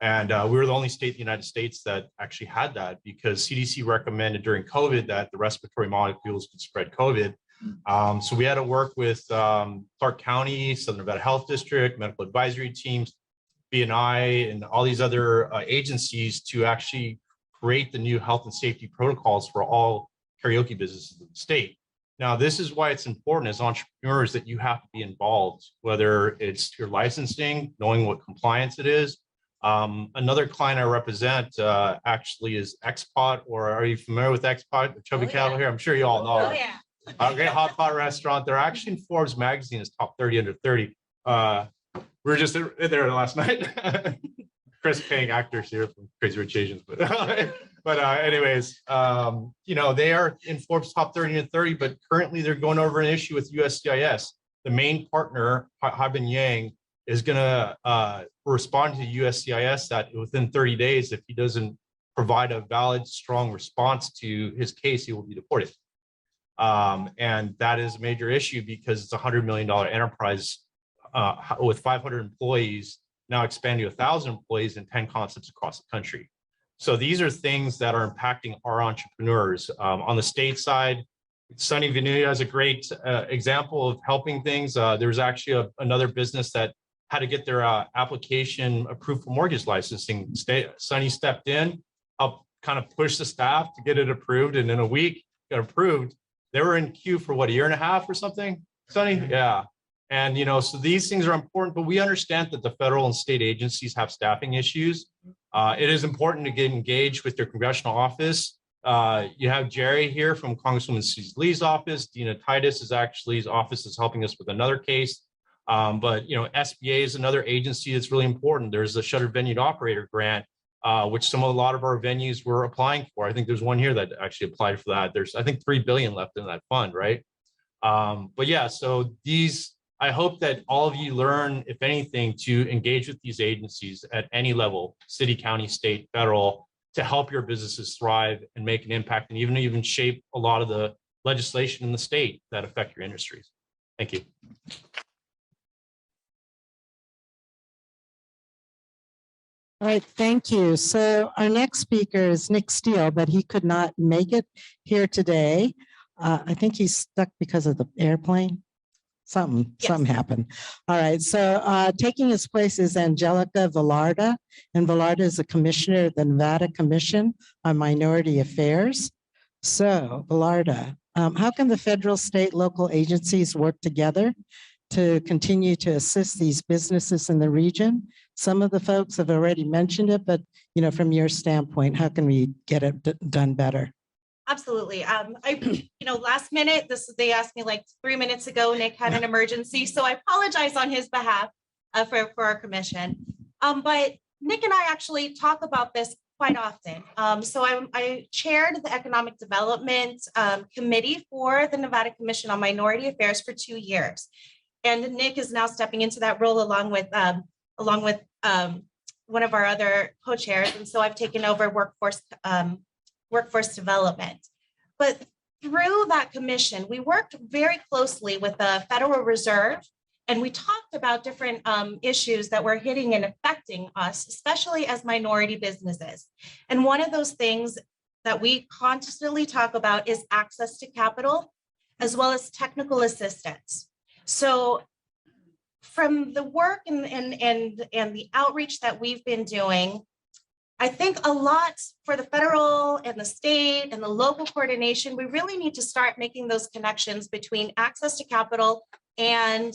And we were the only state in the United States that actually had that, because CDC recommended during COVID that the respiratory molecules could spread COVID. So we had to work with Clark County, Southern Nevada Health District, medical advisory teams, BNI, and all these other agencies to actually create the new health and safety protocols for all karaoke businesses in the state. Now, this is why it's important as entrepreneurs that you have to be involved, whether it's your licensing, knowing what compliance it is. Another client I represent actually is XPOT, or are you familiar with XPOT, the Chubby Cattle here? I'm sure you all know. Oh, yeah. A great hot pot restaurant. They're actually in Forbes magazine as top 30 under 30. We were just there last night. Chris paying actors here from Crazy Rich Asians, but anyways, you know, they are in Forbes top 30 and 30, but currently they're going over an issue with USCIS. The main partner, Habin Yang, is going to respond to USCIS that within 30 days, if he doesn't provide a valid, strong response to his case, he will be deported. And that is a major issue because it's a $100 million enterprise with 500 employees, now expanding to 1,000 employees in 10 concepts across the country. So these are things that are impacting our entrepreneurs. On the state side, Sunny Venuta is a great example of helping things. There's actually another business that had to get their application approved for mortgage licensing. Sunny stepped in, helped kind of push the staff to get it approved, and in a week got approved. They were in queue for what, a year and a half or something, Sunny? Yeah. And, you know, so these things are important, but we understand that the federal and state agencies have staffing issues. It is important to get engaged with your congressional office. You have Jerry here from Congresswoman Sisolak's office. Dina Titus is actually, his office is helping us with another case. But, you know, SBA is another agency that's really important. There's a Shuttered Venue Operator grant, which a lot of our venues were applying for. I think there's one here that actually applied for that. There's, I think, $3 billion left in that fund, right? But yeah, so these, I hope that all of you learn, if anything, to engage with these agencies at any level, city, county, state, federal, to help your businesses thrive and make an impact, and even shape a lot of the legislation in the state that affect your industries. Thank you. All right, thank you. So our next speaker is Nick Steele, but he could not make it here today. I think he's stuck because of the airplane. Something happened. All right, so taking his place is Angelica Velarda, and Velarda is a commissioner of the Nevada Commission on Minority Affairs. So Velarda, how can the federal, state, local agencies work together to continue to assist these businesses in the region? Some of the folks have already mentioned it, but you know, from your standpoint, how can we get it done better? Absolutely. Last minute, they asked me like 3 minutes ago, Nick had an emergency. So I apologize on his behalf for our commission. But Nick and I actually talk about this quite often. So I chaired the Economic Development Committee for the Nevada Commission on Minority Affairs for 2 years. And Nick is now stepping into that role along with one of our other co-chairs. And so I've taken over workforce development. But through that commission, we worked very closely with the Federal Reserve, and we talked about different issues that were hitting and affecting us, especially as minority businesses. And one of those things that we constantly talk about is access to capital, as well as technical assistance. So from the work and the outreach that we've been doing, I think a lot for the federal and the state and the local coordination, we really need to start making those connections between access to capital and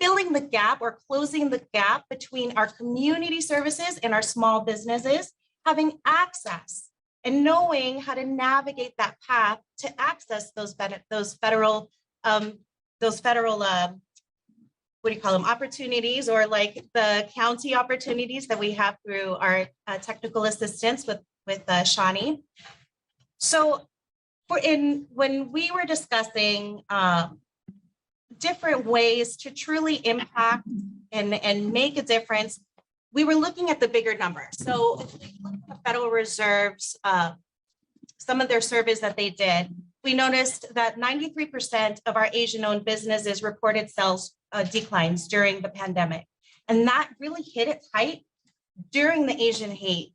filling the gap or closing the gap between our community services and our small businesses, having access and knowing how to navigate that path to access those federal what do you call them, opportunities, or like the county opportunities that we have through our technical assistance with Shawnee. So when we were discussing different ways to truly impact and make a difference, we were looking at the bigger number. So if we look at the Federal Reserve's, some of their surveys that they did, we noticed that 93% of our Asian-owned businesses reported sales declines during the pandemic. And that really hit it tight during the Asian hate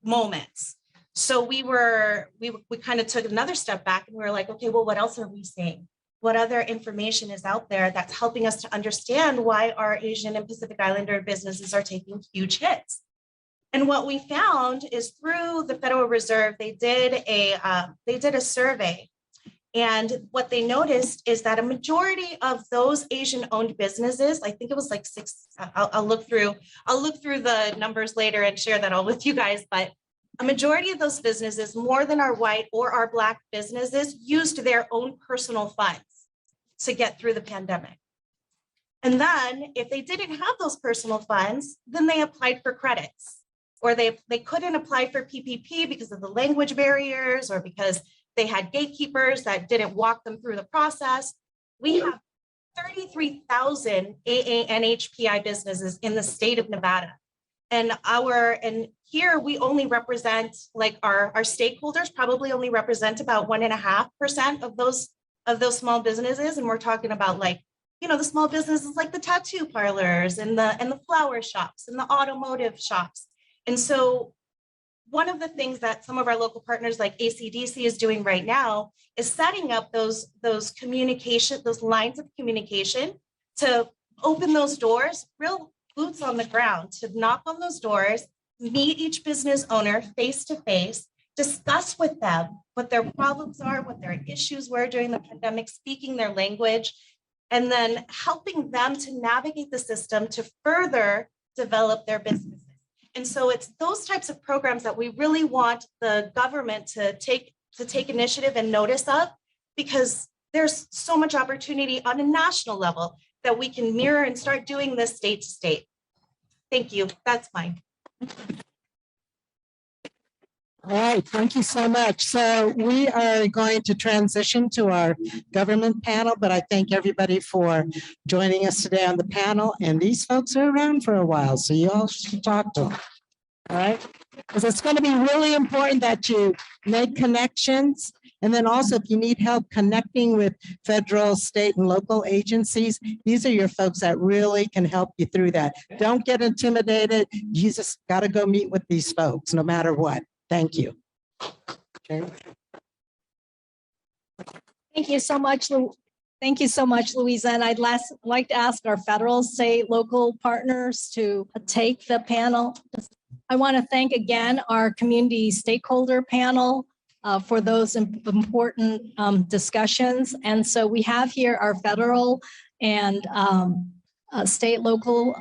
moments. So we kind of took another step back and we were like, okay, well, what else are we seeing? What other information is out there that's helping us to understand why our Asian and Pacific Islander businesses are taking huge hits? And what we found is through the Federal Reserve, they did a survey. And what they noticed is that a majority of those Asian-owned businesses, I think it was like 6, I'll look through the numbers later and share that all with you guys, but a majority of those businesses, more than our white or our Black businesses, used their own personal funds to get through the pandemic. And then if they didn't have those personal funds, then they applied for credits, or they couldn't apply for PPP because of the language barriers or because they had gatekeepers that didn't walk them through the process. We have 33,000 AA and NHPI businesses in the state of Nevada. And here we only represent, like our stakeholders probably only represent about 1.5% of those small businesses. And we're talking about, like, you know, the small businesses like the tattoo parlors and the flower shops and the automotive shops. And so one of the things that some of our local partners like ACDC is doing right now is setting up those lines of communication to open those doors, real boots on the ground, to knock on those doors, meet each business owner face to face, discuss with them what their problems are, what their issues were during the pandemic, speaking their language, and then helping them to navigate the system to further develop their businesses. And so it's those types of programs that we really want the government to take initiative and notice of, because there's so much opportunity on a national level that we can mirror and start doing this state to state. Thank you. That's mine. All right, thank you so much. So we are going to transition to our government panel, but I thank everybody for joining us today on the panel. And these folks are around for a while, so you all should talk to them. All right, because it's going to be really important that you make connections. And then also, if you need help connecting with federal, state, and local agencies, these are your folks that really can help you through that. Don't get intimidated. You just got to go meet with these folks no matter what. Thank you. Okay. Thank you so much. Thank you so much, Louisa. And I'd like to ask our federal, state, local partners to take the panel. I want to thank again our community stakeholder panel for those important discussions. And so we have here our federal and state, local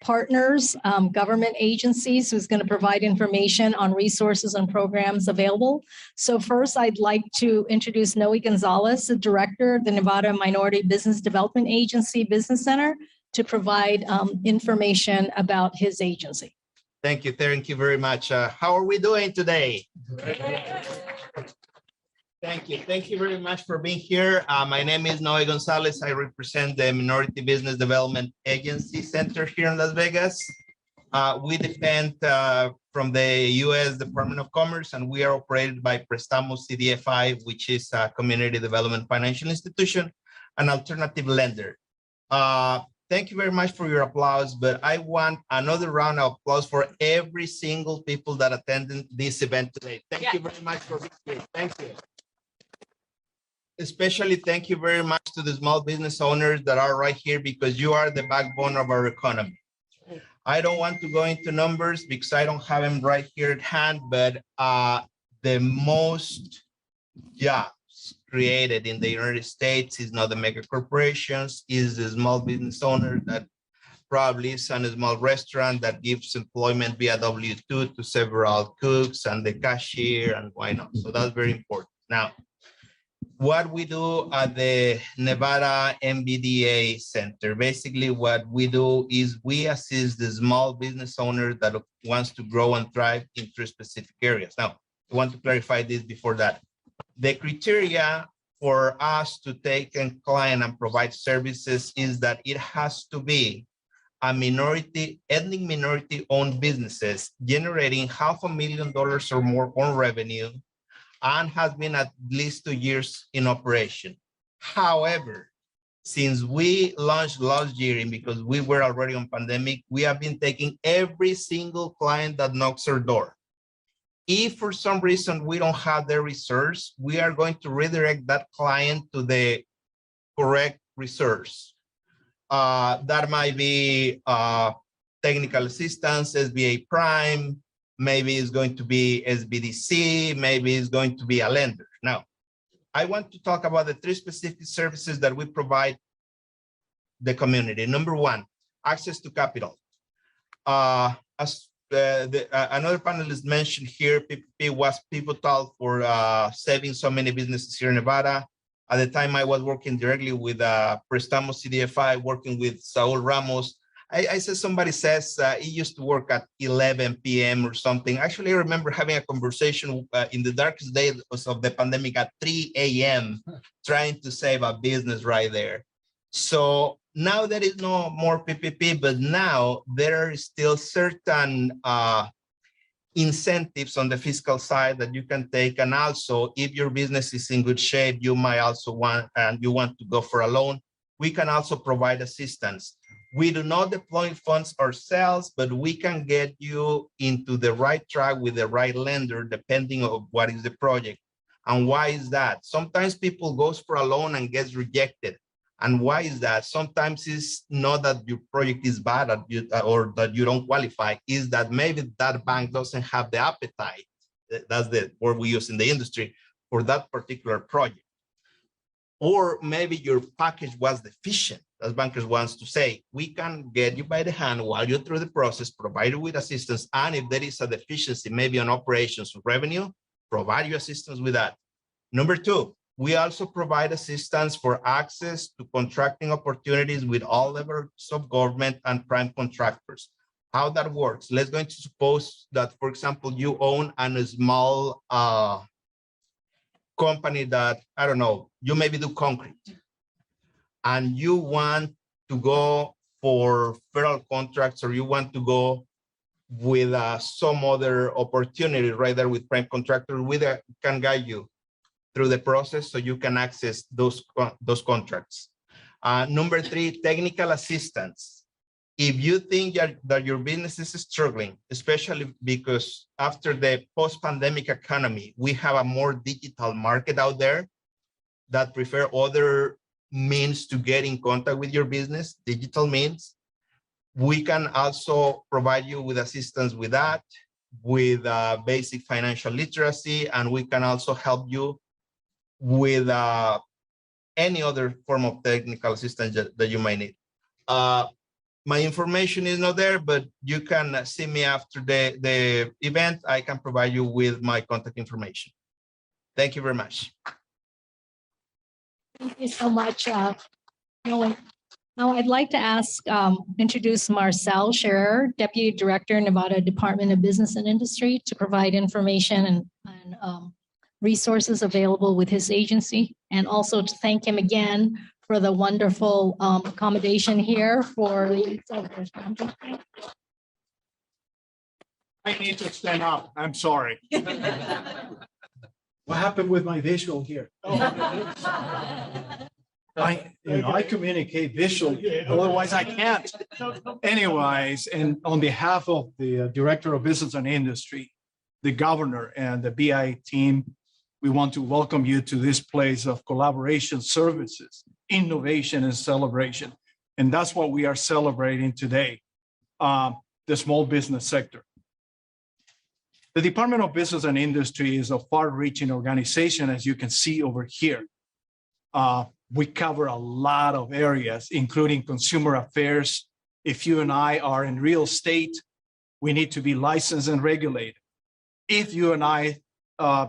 partners, government agencies who's going to provide information on resources and programs available. So first, I'd like to introduce Noe Gonzalez, the director of the Nevada Minority Business Development Agency Business Center, to provide information about his agency. Thank you. Thank you very much. How are we doing today? Thank you. Thank you very much for being here. My name is Noe Gonzalez. I represent the Minority Business Development Agency Center here in Las Vegas. We depend from the U.S. Department of Commerce, and we are operated by Prestamos CDFI, which is a community development financial institution, an alternative lender. Thank you very much for your applause, but I want another round of applause for every single people that attended this event today. Thank you very much for being here. Thank you. Especially thank you very much to the small business owners that are right here, because you are the backbone of our economy. I don't want to go into numbers because I don't have them right here at hand, but the most jobs created in the United States is not the mega corporations, is the small business owner that probably is on a small restaurant that gives employment via W-2 to several cooks and the cashier and why not. So that's very important. Now, what we do at the Nevada MBDA Center, basically what we do is we assist the small business owner that wants to grow and thrive in 3 specific areas. Now, I want to clarify this before that. The criteria for us to take a client and provide services is that it has to be a ethnic minority owned businesses generating $500,000 or more on revenue and has been at least 2 years in operation. However, since we launched last year, and because we were already on pandemic, we have been taking every single client that knocks our door. If for some reason we don't have the resource, we are going to redirect that client to the correct resource. That might be technical assistance, SBA Prime, maybe it's going to be SBDC, maybe it's going to be a lender. Now, I want to talk about the 3 specific services that we provide the community. Number 1, access to capital. As another panelist mentioned here, PPP was pivotal for saving so many businesses here in Nevada. At the time I was working directly with Prestamos CDFI, working with Saul Ramos. I said, somebody says he used to work at 11 p.m. or something. Actually, I remember having a conversation in the darkest days of the pandemic at 3 a.m. trying to save a business right there. So now there is no more PPP, but now there are still certain incentives on the fiscal side that you can take. And also, if your business is in good shape, you might also want to go for a loan. We can also provide assistance. We do not deploy funds ourselves, but we can get you into the right track with the right lender, depending on what is the project. And why is that? Sometimes people goes for a loan and gets rejected. And why is that? Sometimes it's not that your project is bad or that you don't qualify, is that maybe that bank doesn't have the appetite, that's the word we use in the industry, for that particular project. Or maybe your package was deficient, as bankers wants to say. We can get you by the hand while you're through the process, provide you with assistance, and if there is a deficiency, maybe on operations or revenue, provide you assistance with that. Number 2, we also provide assistance for access to contracting opportunities with all levels of government and prime contractors. How that works, let's go to suppose that, for example, you own a small company that, I don't know, you maybe do concrete, and you want to go for federal contracts, or you want to go with some other opportunity right there with prime contractor, we can guide you through the process so you can access those contracts. Number 3, technical assistance. If you think that your business is struggling, especially because after the post-pandemic economy, we have a more digital market out there that prefer other means to get in contact with your business, digital means. We can also provide you with assistance with that, with basic financial literacy, and we can also help you with any other form of technical assistance that you might need. My information is not there, but you can see me after the event. I can provide you with my contact information. Thank you very much. Thank you so much. Now I'd like to introduce Marcel Scherer, Deputy Director, Nevada Department of Business and Industry, to provide information and resources available with his agency, and also to thank him again for the wonderful accommodation here for the I need to stand up. I'm sorry. What happened with my visual here? I communicate visually, otherwise I can't. Anyways, and on behalf of the Director of Business and Industry, the Governor and the BI team, we want to welcome you to this place of collaboration, services, innovation, and celebration. And that's what we are celebrating today, the small business sector. The Department of Business and Industry is a far-reaching organization, as you can see over here. We cover a lot of areas, including consumer affairs. If you and I are in real estate, we need to be licensed and regulated. If you and I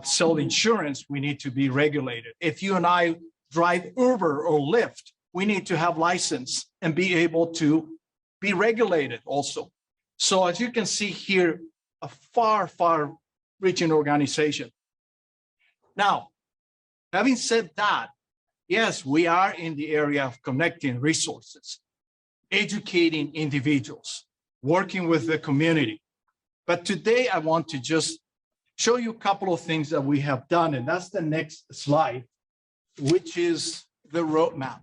sell insurance, we need to be regulated. If you and I drive Uber or Lyft, we need to have license and be able to be regulated also. So as you can see here, a far reaching organization. Now, having said that, yes, we are in the area of connecting resources, educating individuals, working with the community. But today I want to just show you a couple of things that we have done, and that's the next slide, which is the roadmap.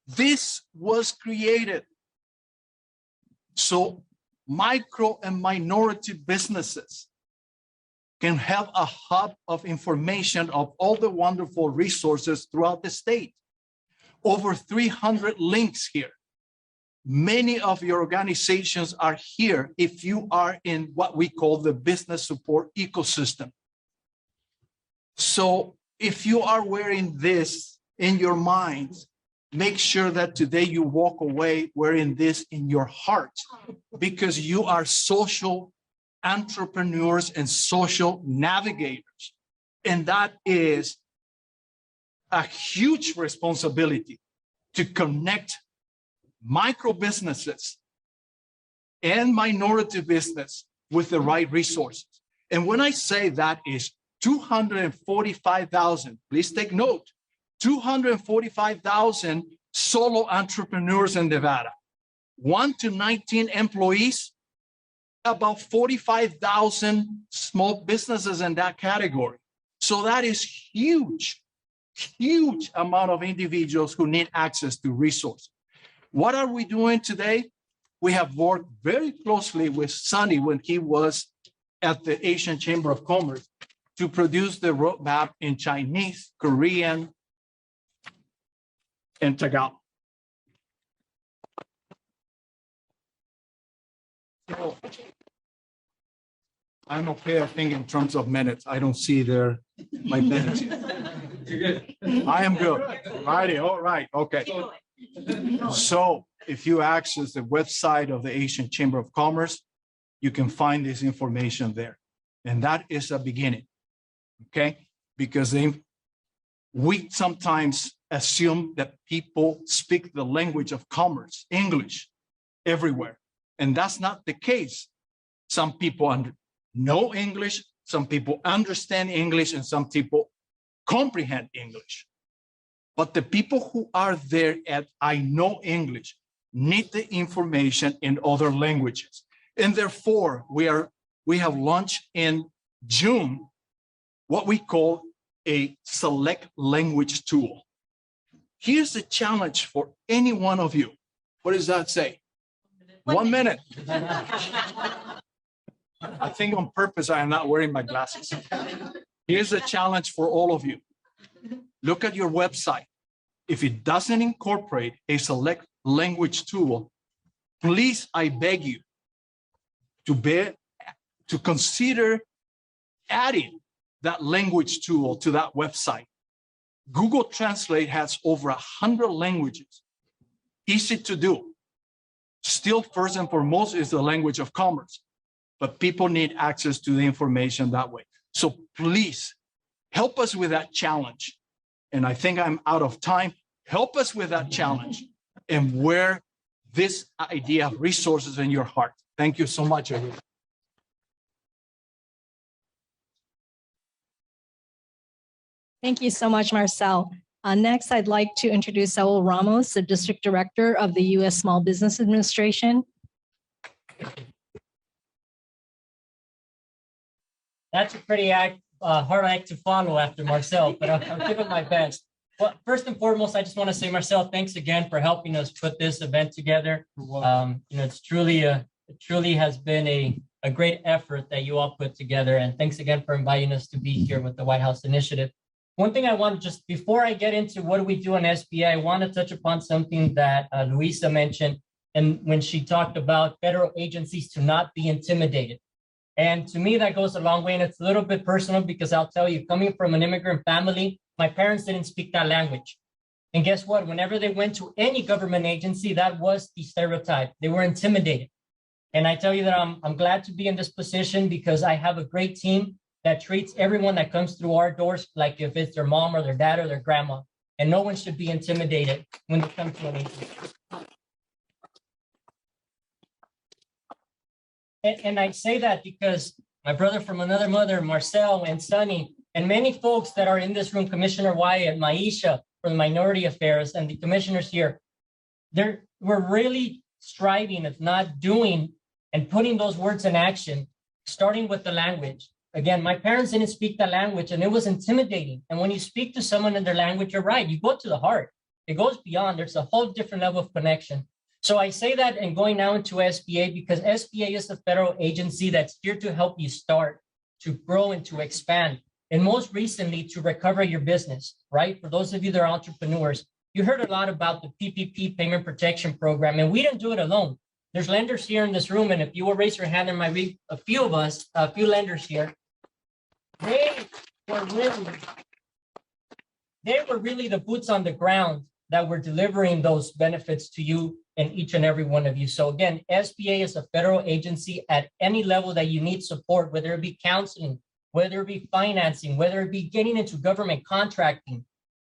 This was created so micro and minority businesses can have a hub of information of all the wonderful resources throughout the state. Over 300 links here. Many of your organizations are here if you are in what we call the business support ecosystem. So if you are wearing this in your mind, make sure that today you walk away wearing this in your heart, because you are social entrepreneurs and social navigators. And that is a huge responsibility to connect micro businesses and minority business with the right resources. And when I say that is 245,000, please take note, 245,000 solo entrepreneurs in Nevada, 1 to 19 employees, about 45,000 small businesses in that category. So that is huge amount of individuals who need access to resources. What are we doing today? We have worked very closely with Sunny when he was at the Asian Chamber of Commerce to produce the roadmap in Chinese, Korean, and Tagalog. So I'm okay, I think, in terms of minutes. I don't see there my minutes. I am good. Righty, all right, okay. So if you access the website of the Asian Chamber of Commerce, you can find this information there. And that is a beginning, okay? Because we sometimes assume that people speak the language of commerce, English, everywhere. And that's not the case. Some people know English, some people understand English, and some people comprehend English. But the people who are there at I know English need the information in other languages. And therefore, we have launched in June what we call a select language tool. Here's the challenge for any one of you. What does that say? 1 minute. I think on purpose, I am not wearing my glasses. Here's the challenge for all of you. Look at your website. If it doesn't incorporate a select language tool, please, I beg you to consider adding that language tool to that website. Google Translate has over 100 languages. Easy to do. Still, first and foremost, is the language of commerce, but people need access to the information that way. So please help us with that challenge. And I think I'm out of time. Help us with that challenge and wear this idea of resources in your heart. Thank you so much, everyone. Thank you so much, Marcel. Next, I'd like to introduce Saul Ramos, the District Director of the U.S. Small Business Administration. that's a pretty hard act to follow after Marcel, but I'm giving my best. Well, first and foremost, I just want to say, Marcel, thanks again for helping us put this event together. It's it truly has been a great effort that you all put together. And thanks again for inviting us to be here with the White House Initiative. One thing I want, just before I get into what do we do on SBA, I want to touch upon something that Luisa mentioned, and when she talked about federal agencies to not be intimidated. And to me, that goes a long way, and it's a little bit personal because I'll tell you, coming from an immigrant family, my parents didn't speak that language. And guess what? Whenever they went to any government agency, that was the stereotype. They were intimidated. And I tell you that I'm glad to be in this position because I have a great team that treats everyone that comes through our doors like if it's their mom or their dad or their grandma. And no one should be intimidated when they come to an agency. And I say that because my brother from another mother, Marcel and Sonny, and many folks that are in this room, Commissioner Wyatt, Maisha from Minority Affairs, and the commissioners here, we're really striving, if not doing, and putting those words in action, starting with the language. Again, my parents didn't speak the language and it was intimidating. And when you speak to someone in their language, you're right, you go to the heart. It goes beyond, there's a whole different level of connection. So I say that and going now into SBA because SBA is the federal agency that's here to help you start, to grow and to expand. And most recently to recover your business, right? For those of you that are entrepreneurs, you heard a lot about the PPP Payment Protection Program, and we didn't do it alone. There's lenders here in this room, and if you will raise your hand, there might be a few lenders here. They were really the boots on the ground that were delivering those benefits to you and each and every one of you. So again, SBA is a federal agency at any level that you need support, whether it be counseling, whether it be financing, whether it be getting into government contracting.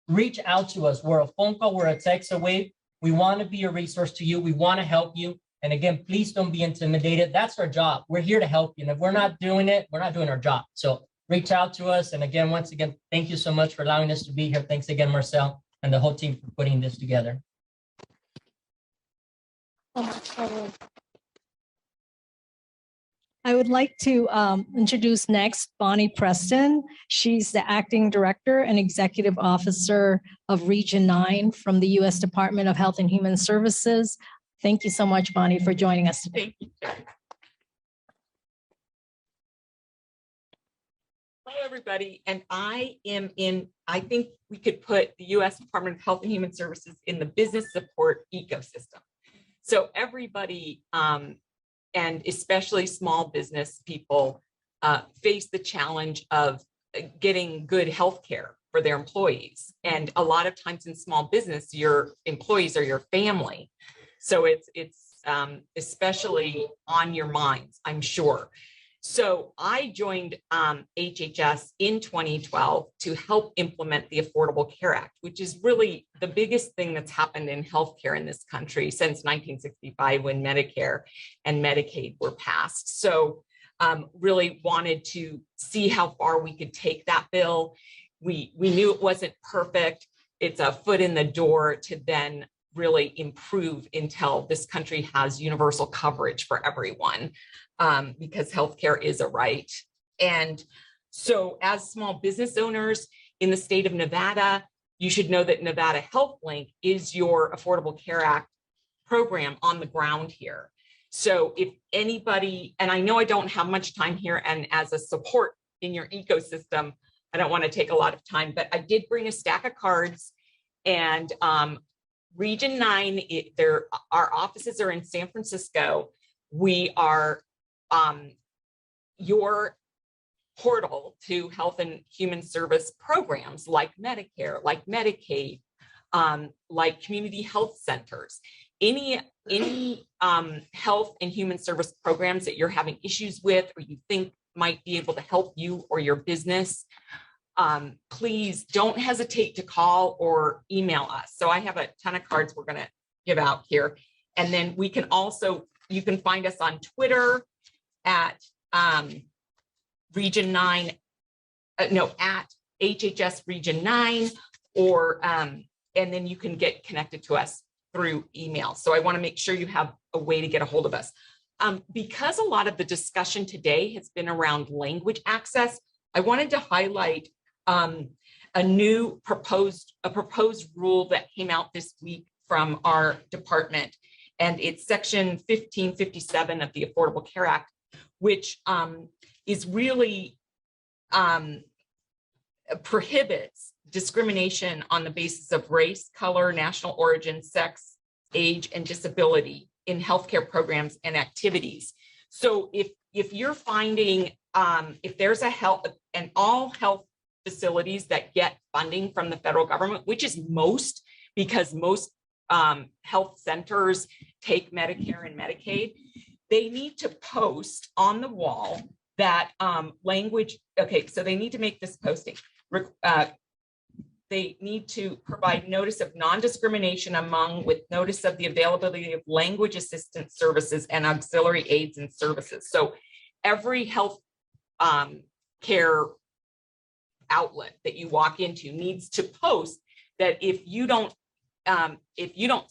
Reach out to us. We're a phone call, we're a text away. We want to be a resource to you. We want to help you. And again, please don't be intimidated. That's our job. We're here to help you. And if we're not doing it, we're not doing our job. So reach out to us. And again, once again, thank you so much for allowing us to be here. Thanks again, Marcel, and the whole team for putting this together. I would like to introduce next Bonnie Preston. She's the Acting Director and Executive Officer of Region 9 from the U.S. Department of Health and Human Services. Thank you so much, Bonnie, for joining us today. Thank you, Jack. Hello, everybody. And I think we could put the U.S. Department of Health and Human Services in the business support ecosystem. So everybody, and especially small business people, face the challenge of getting good health care for their employees. And a lot of times in small business, your employees are your family. So it's especially on your minds, I'm sure. So I joined HHS in 2012 to help implement the Affordable Care Act, which is really the biggest thing that's happened in healthcare in this country since 1965 when Medicare and Medicaid were passed. So really wanted to see how far we could take that bill. We knew it wasn't perfect. It's a foot in the door to then really improve until this country has universal coverage for everyone. Because healthcare is a right. And so as small business owners in the state of Nevada, you should know that Nevada Health Link is your Affordable Care Act program on the ground here. So if anybody, and I know I don't have much time here, and as a support in your ecosystem, I don't want to take a lot of time, but I did bring a stack of cards. And Region 9, our offices are in San Francisco. We are your portal to health and human service programs like Medicare, like Medicaid, like community health centers, any health and human service programs that you're having issues with or you think might be able to help you or your business, please don't hesitate to call or email us. So I have a ton of cards we're going to give out here. And then we can also, you can find us on Twitter at Region 9, at HHS Region 9, or and then you can get connected to us through email. So I want to make sure you have a way to get a hold of us. because a lot of the discussion today has been around language access, I wanted to highlight a new proposed rule that came out this week from our department. And it's section 1557 of the Affordable Care Act, which is really prohibits discrimination on the basis of race, color, national origin, sex, age, and disability in healthcare programs and activities. So if you're finding, if there's a health, and all health facilities that get funding from the federal government, which is most, because most health centers take Medicare and Medicaid, they need to post on the wall that language, okay, so they need to make this posting. They need to provide notice of non-discrimination among, with notice of the availability of language assistance services and auxiliary aids and services. So every health care outlet that you walk into needs to post that if you don't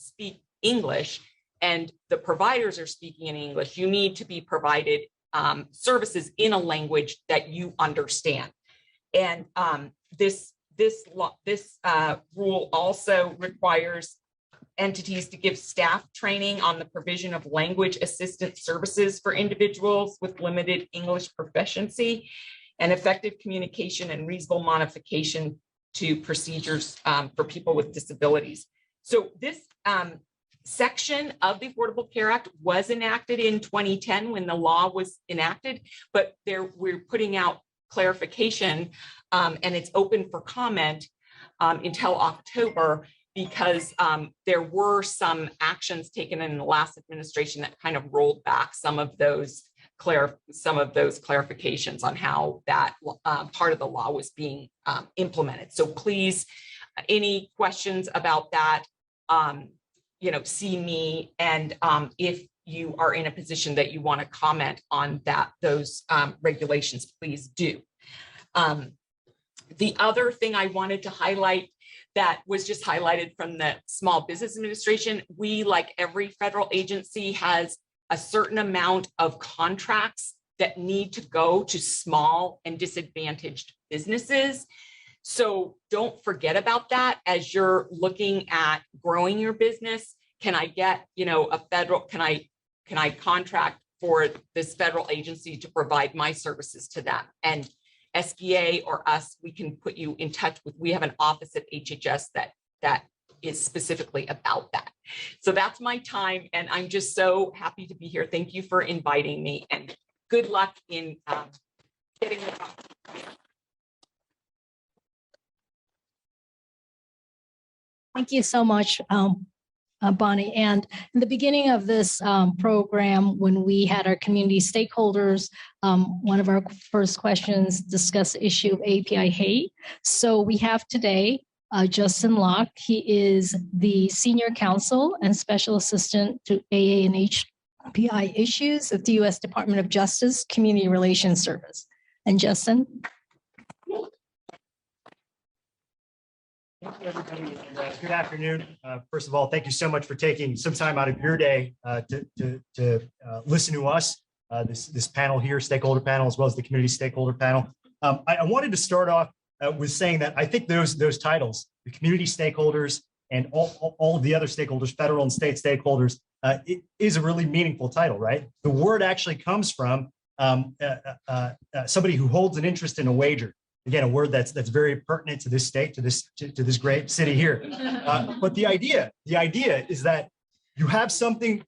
speak English and the providers are speaking in English, you need to be provided services in a language that you understand. And this rule also requires entities to give staff training on the provision of language assistance services for individuals with limited English proficiency and effective communication and reasonable modification to procedures for people with disabilities. So this section of the Affordable Care Act was enacted in 2010 when the law was enacted, but we're putting out clarification and it's open for comment until October, because there were some actions taken in the last administration that kind of rolled back some of those clarifications on how that part of the law was being implemented. So please, any questions about that, see me, and if you are in a position that you want to comment on those regulations, please do. The other thing I wanted to highlight that was just highlighted from the Small Business Administration, we, like every federal agency, has a certain amount of contracts that need to go to small and disadvantaged businesses. So don't forget about that as you're looking at growing your business. Can I get, can I contract for this federal agency to provide my services to them? And SBA or us, we can put you in touch with, we have an office at HHS that is specifically about that. So that's my time, and I'm just so happy to be here. Thank you for inviting me, and good luck in getting the job. Thank you so much, Bonnie. And in the beginning of this program, when we had our community stakeholders, one of our first questions discussed the issue of API hate. So we have today Justin Locke. He is the Senior Counsel and Special Assistant to AA and NHPI issues at the U.S. Department of Justice Community Relations Service. And Justin. Thank you, everybody. And, good afternoon. First of all, thank you so much for taking some time out of your day to listen to us, this panel here, stakeholder panel, as well as the community stakeholder panel. I wanted to start off with saying that I think those titles, the community stakeholders and all of the other stakeholders, federal and state stakeholders, it is a really meaningful title, right? The word actually comes from somebody who holds an interest in a wager. Again, a word that's very pertinent to this state, to this great city here. But the idea is that you have something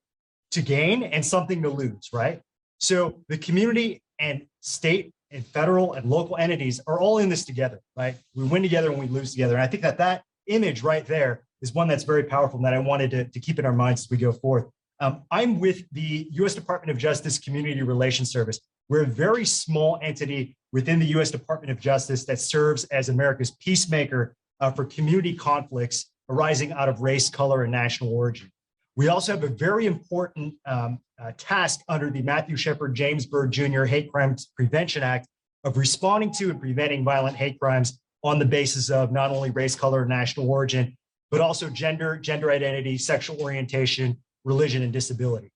to gain and something to lose, right? So the community and state and federal and local entities are all in this together, right? We win together and we lose together. And I think that image right there is one that's very powerful and that I wanted to keep in our minds as we go forth. I'm with the U.S. Department of Justice Community Relations Service. We're a very small entity within the U.S. Department of Justice that serves as America's peacemaker for community conflicts arising out of race, color, and national origin. We also have a very important task under the Matthew Shepard James Byrd Jr. Hate Crimes Prevention Act of responding to and preventing violent hate crimes on the basis of not only race, color, and national origin, but also gender identity, sexual orientation, religion, and disability.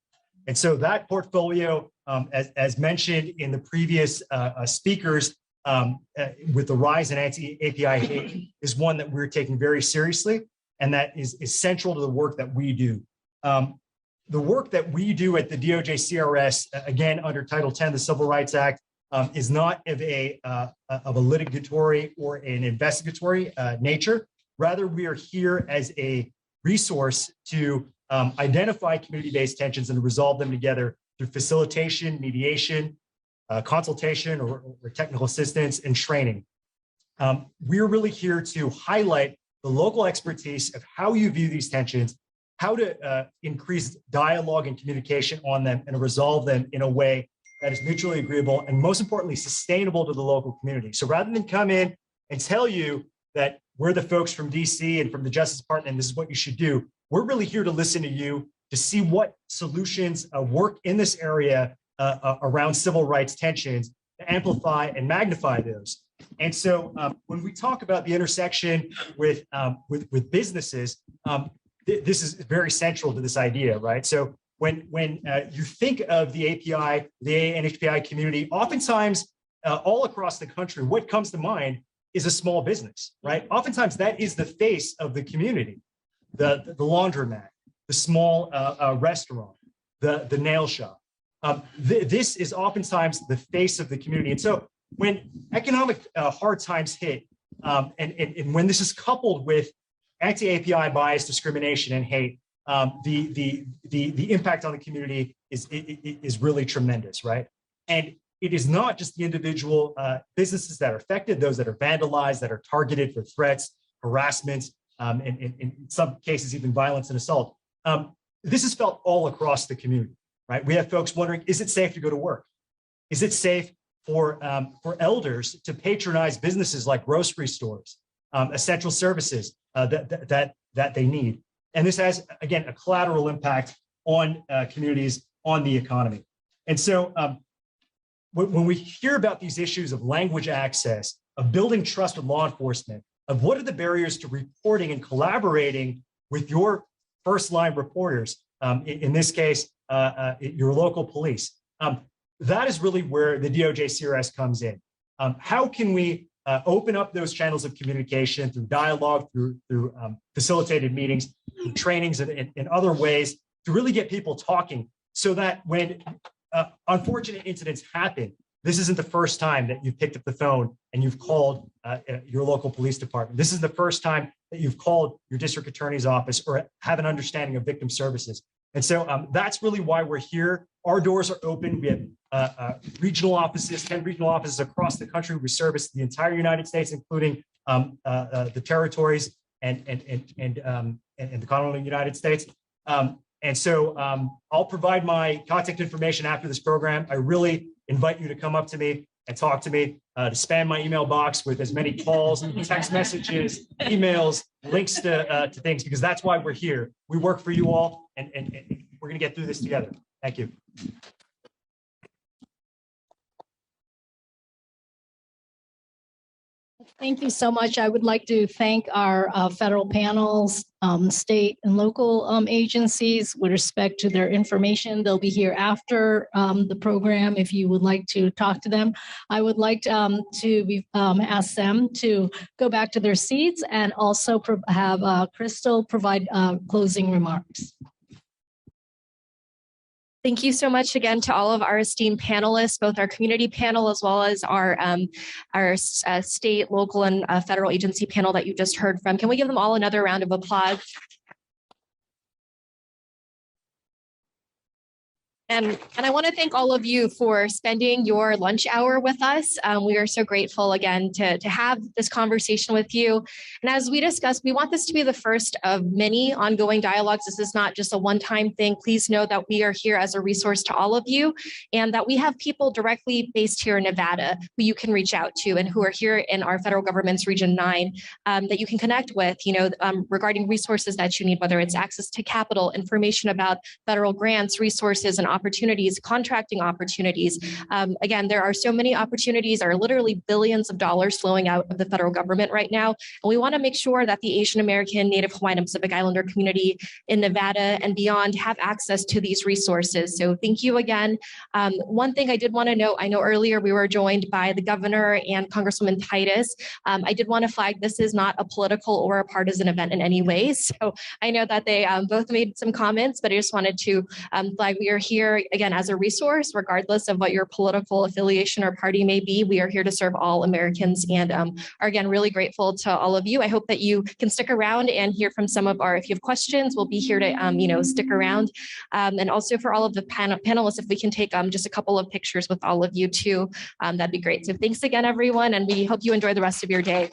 And so that portfolio, as mentioned in the previous speakers, with the rise in anti-API hate, is one that we're taking very seriously, and that is central to the work that we do. The work that we do at the DOJ CRS, again, under Title 10 of the Civil Rights Act, is not of a litigatory or an investigatory nature. Rather, we are here as a resource to identify community-based tensions and resolve them together through facilitation, mediation, consultation, or technical assistance and training. We're really here to highlight the local expertise of how you view these tensions, how to increase dialogue and communication on them and resolve them in a way that is mutually agreeable and, most importantly, sustainable to the local community. So rather than come in and tell you that we're the folks from DC and from the Justice Department and this is what you should do, we're really here to listen to you, to see what solutions work in this area around civil rights tensions, to amplify and magnify those. And so when we talk about the intersection with businesses, this is very central to this idea, right? So when you think of the API, the AA and NHPI community, oftentimes all across the country, what comes to mind is a small business, right? Oftentimes that is the face of the community, the laundromat, the small restaurant, the nail shop. This is oftentimes the face of the community. And so when economic hard times hit, and when this is coupled with anti-API bias, discrimination, and hate, the impact on the community is really tremendous, right? And it is not just the individual businesses that are affected, those that are vandalized, that are targeted for threats, harassment, and in some cases, even violence and assault. This is felt all across the community, right? We have folks wondering, is it safe to go to work? Is it safe for elders to patronize businesses like grocery stores, essential services that they need? And this has, again, a collateral impact on communities, on the economy. And so when we hear about these issues of language access, of building trust with law enforcement, of what are the barriers to reporting and collaborating with your first line reporters, in this case, your local police, that is really where the DOJ CRS comes in. How can we open up those channels of communication through dialogue, through facilitated meetings, through trainings, and other ways to really get people talking, so that when unfortunate incidents happen, this isn't the first time that you've picked up the phone and you've called your local police department. This is the first time that you've called your district attorney's office or have an understanding of victim services. And so that's really why we're here. Our doors are open. We have regional offices, 10 regional offices across the country. We service the entire United States, including the territories and the Commonwealth United States. And so I'll provide my contact information after this program. I really invite you to come up to me and talk to me, to spam my email box with as many calls, text messages, emails, links to things, because that's why we're here. We work for you all, and we're going to get through this together. Thank you. Thank you so much. I would like to thank our federal panels, state and local agencies with respect to their information. They'll be here after the program if you would like to talk to them. I would like to ask them to go back to their seats and also have Crystal provide closing remarks. Thank you so much again to all of our esteemed panelists, both our community panel as well as our state, local, and federal agency panel that you just heard from. Can we give them all another round of applause? And I want to thank all of you for spending your lunch hour with us. We are so grateful again to have this conversation with you. And as we discussed, we want this to be the first of many ongoing dialogues. This is not just a one-time thing. Please know that we are here as a resource to all of you, and that we have people directly based here in Nevada who you can reach out to and who are here in our federal government's Region 9 that you can connect with, regarding resources that you need, whether it's access to capital, information about federal grants, resources, and opportunities, contracting opportunities. Again, there are so many opportunities, are literally billions of dollars flowing out of the federal government right now. And we want to make sure that the Asian American, Native Hawaiian, and Pacific Islander community in Nevada and beyond have access to these resources. So thank you again. One thing I did want to note, I know earlier we were joined by the governor and Congresswoman Titus. I did want to flag this is not a political or a partisan event in any way. So I know that they both made some comments, but I just wanted to flag we are here again as a resource, regardless of what your political affiliation or party may be. We are here to serve all Americans and are again really grateful to all of you. I hope that you can stick around and hear from some of our, if you have questions, we'll be here to stick around. And also for all of the panelists, if we can take just a couple of pictures with all of you too, that'd be great. So thanks again, everyone, and we hope you enjoy the rest of your day.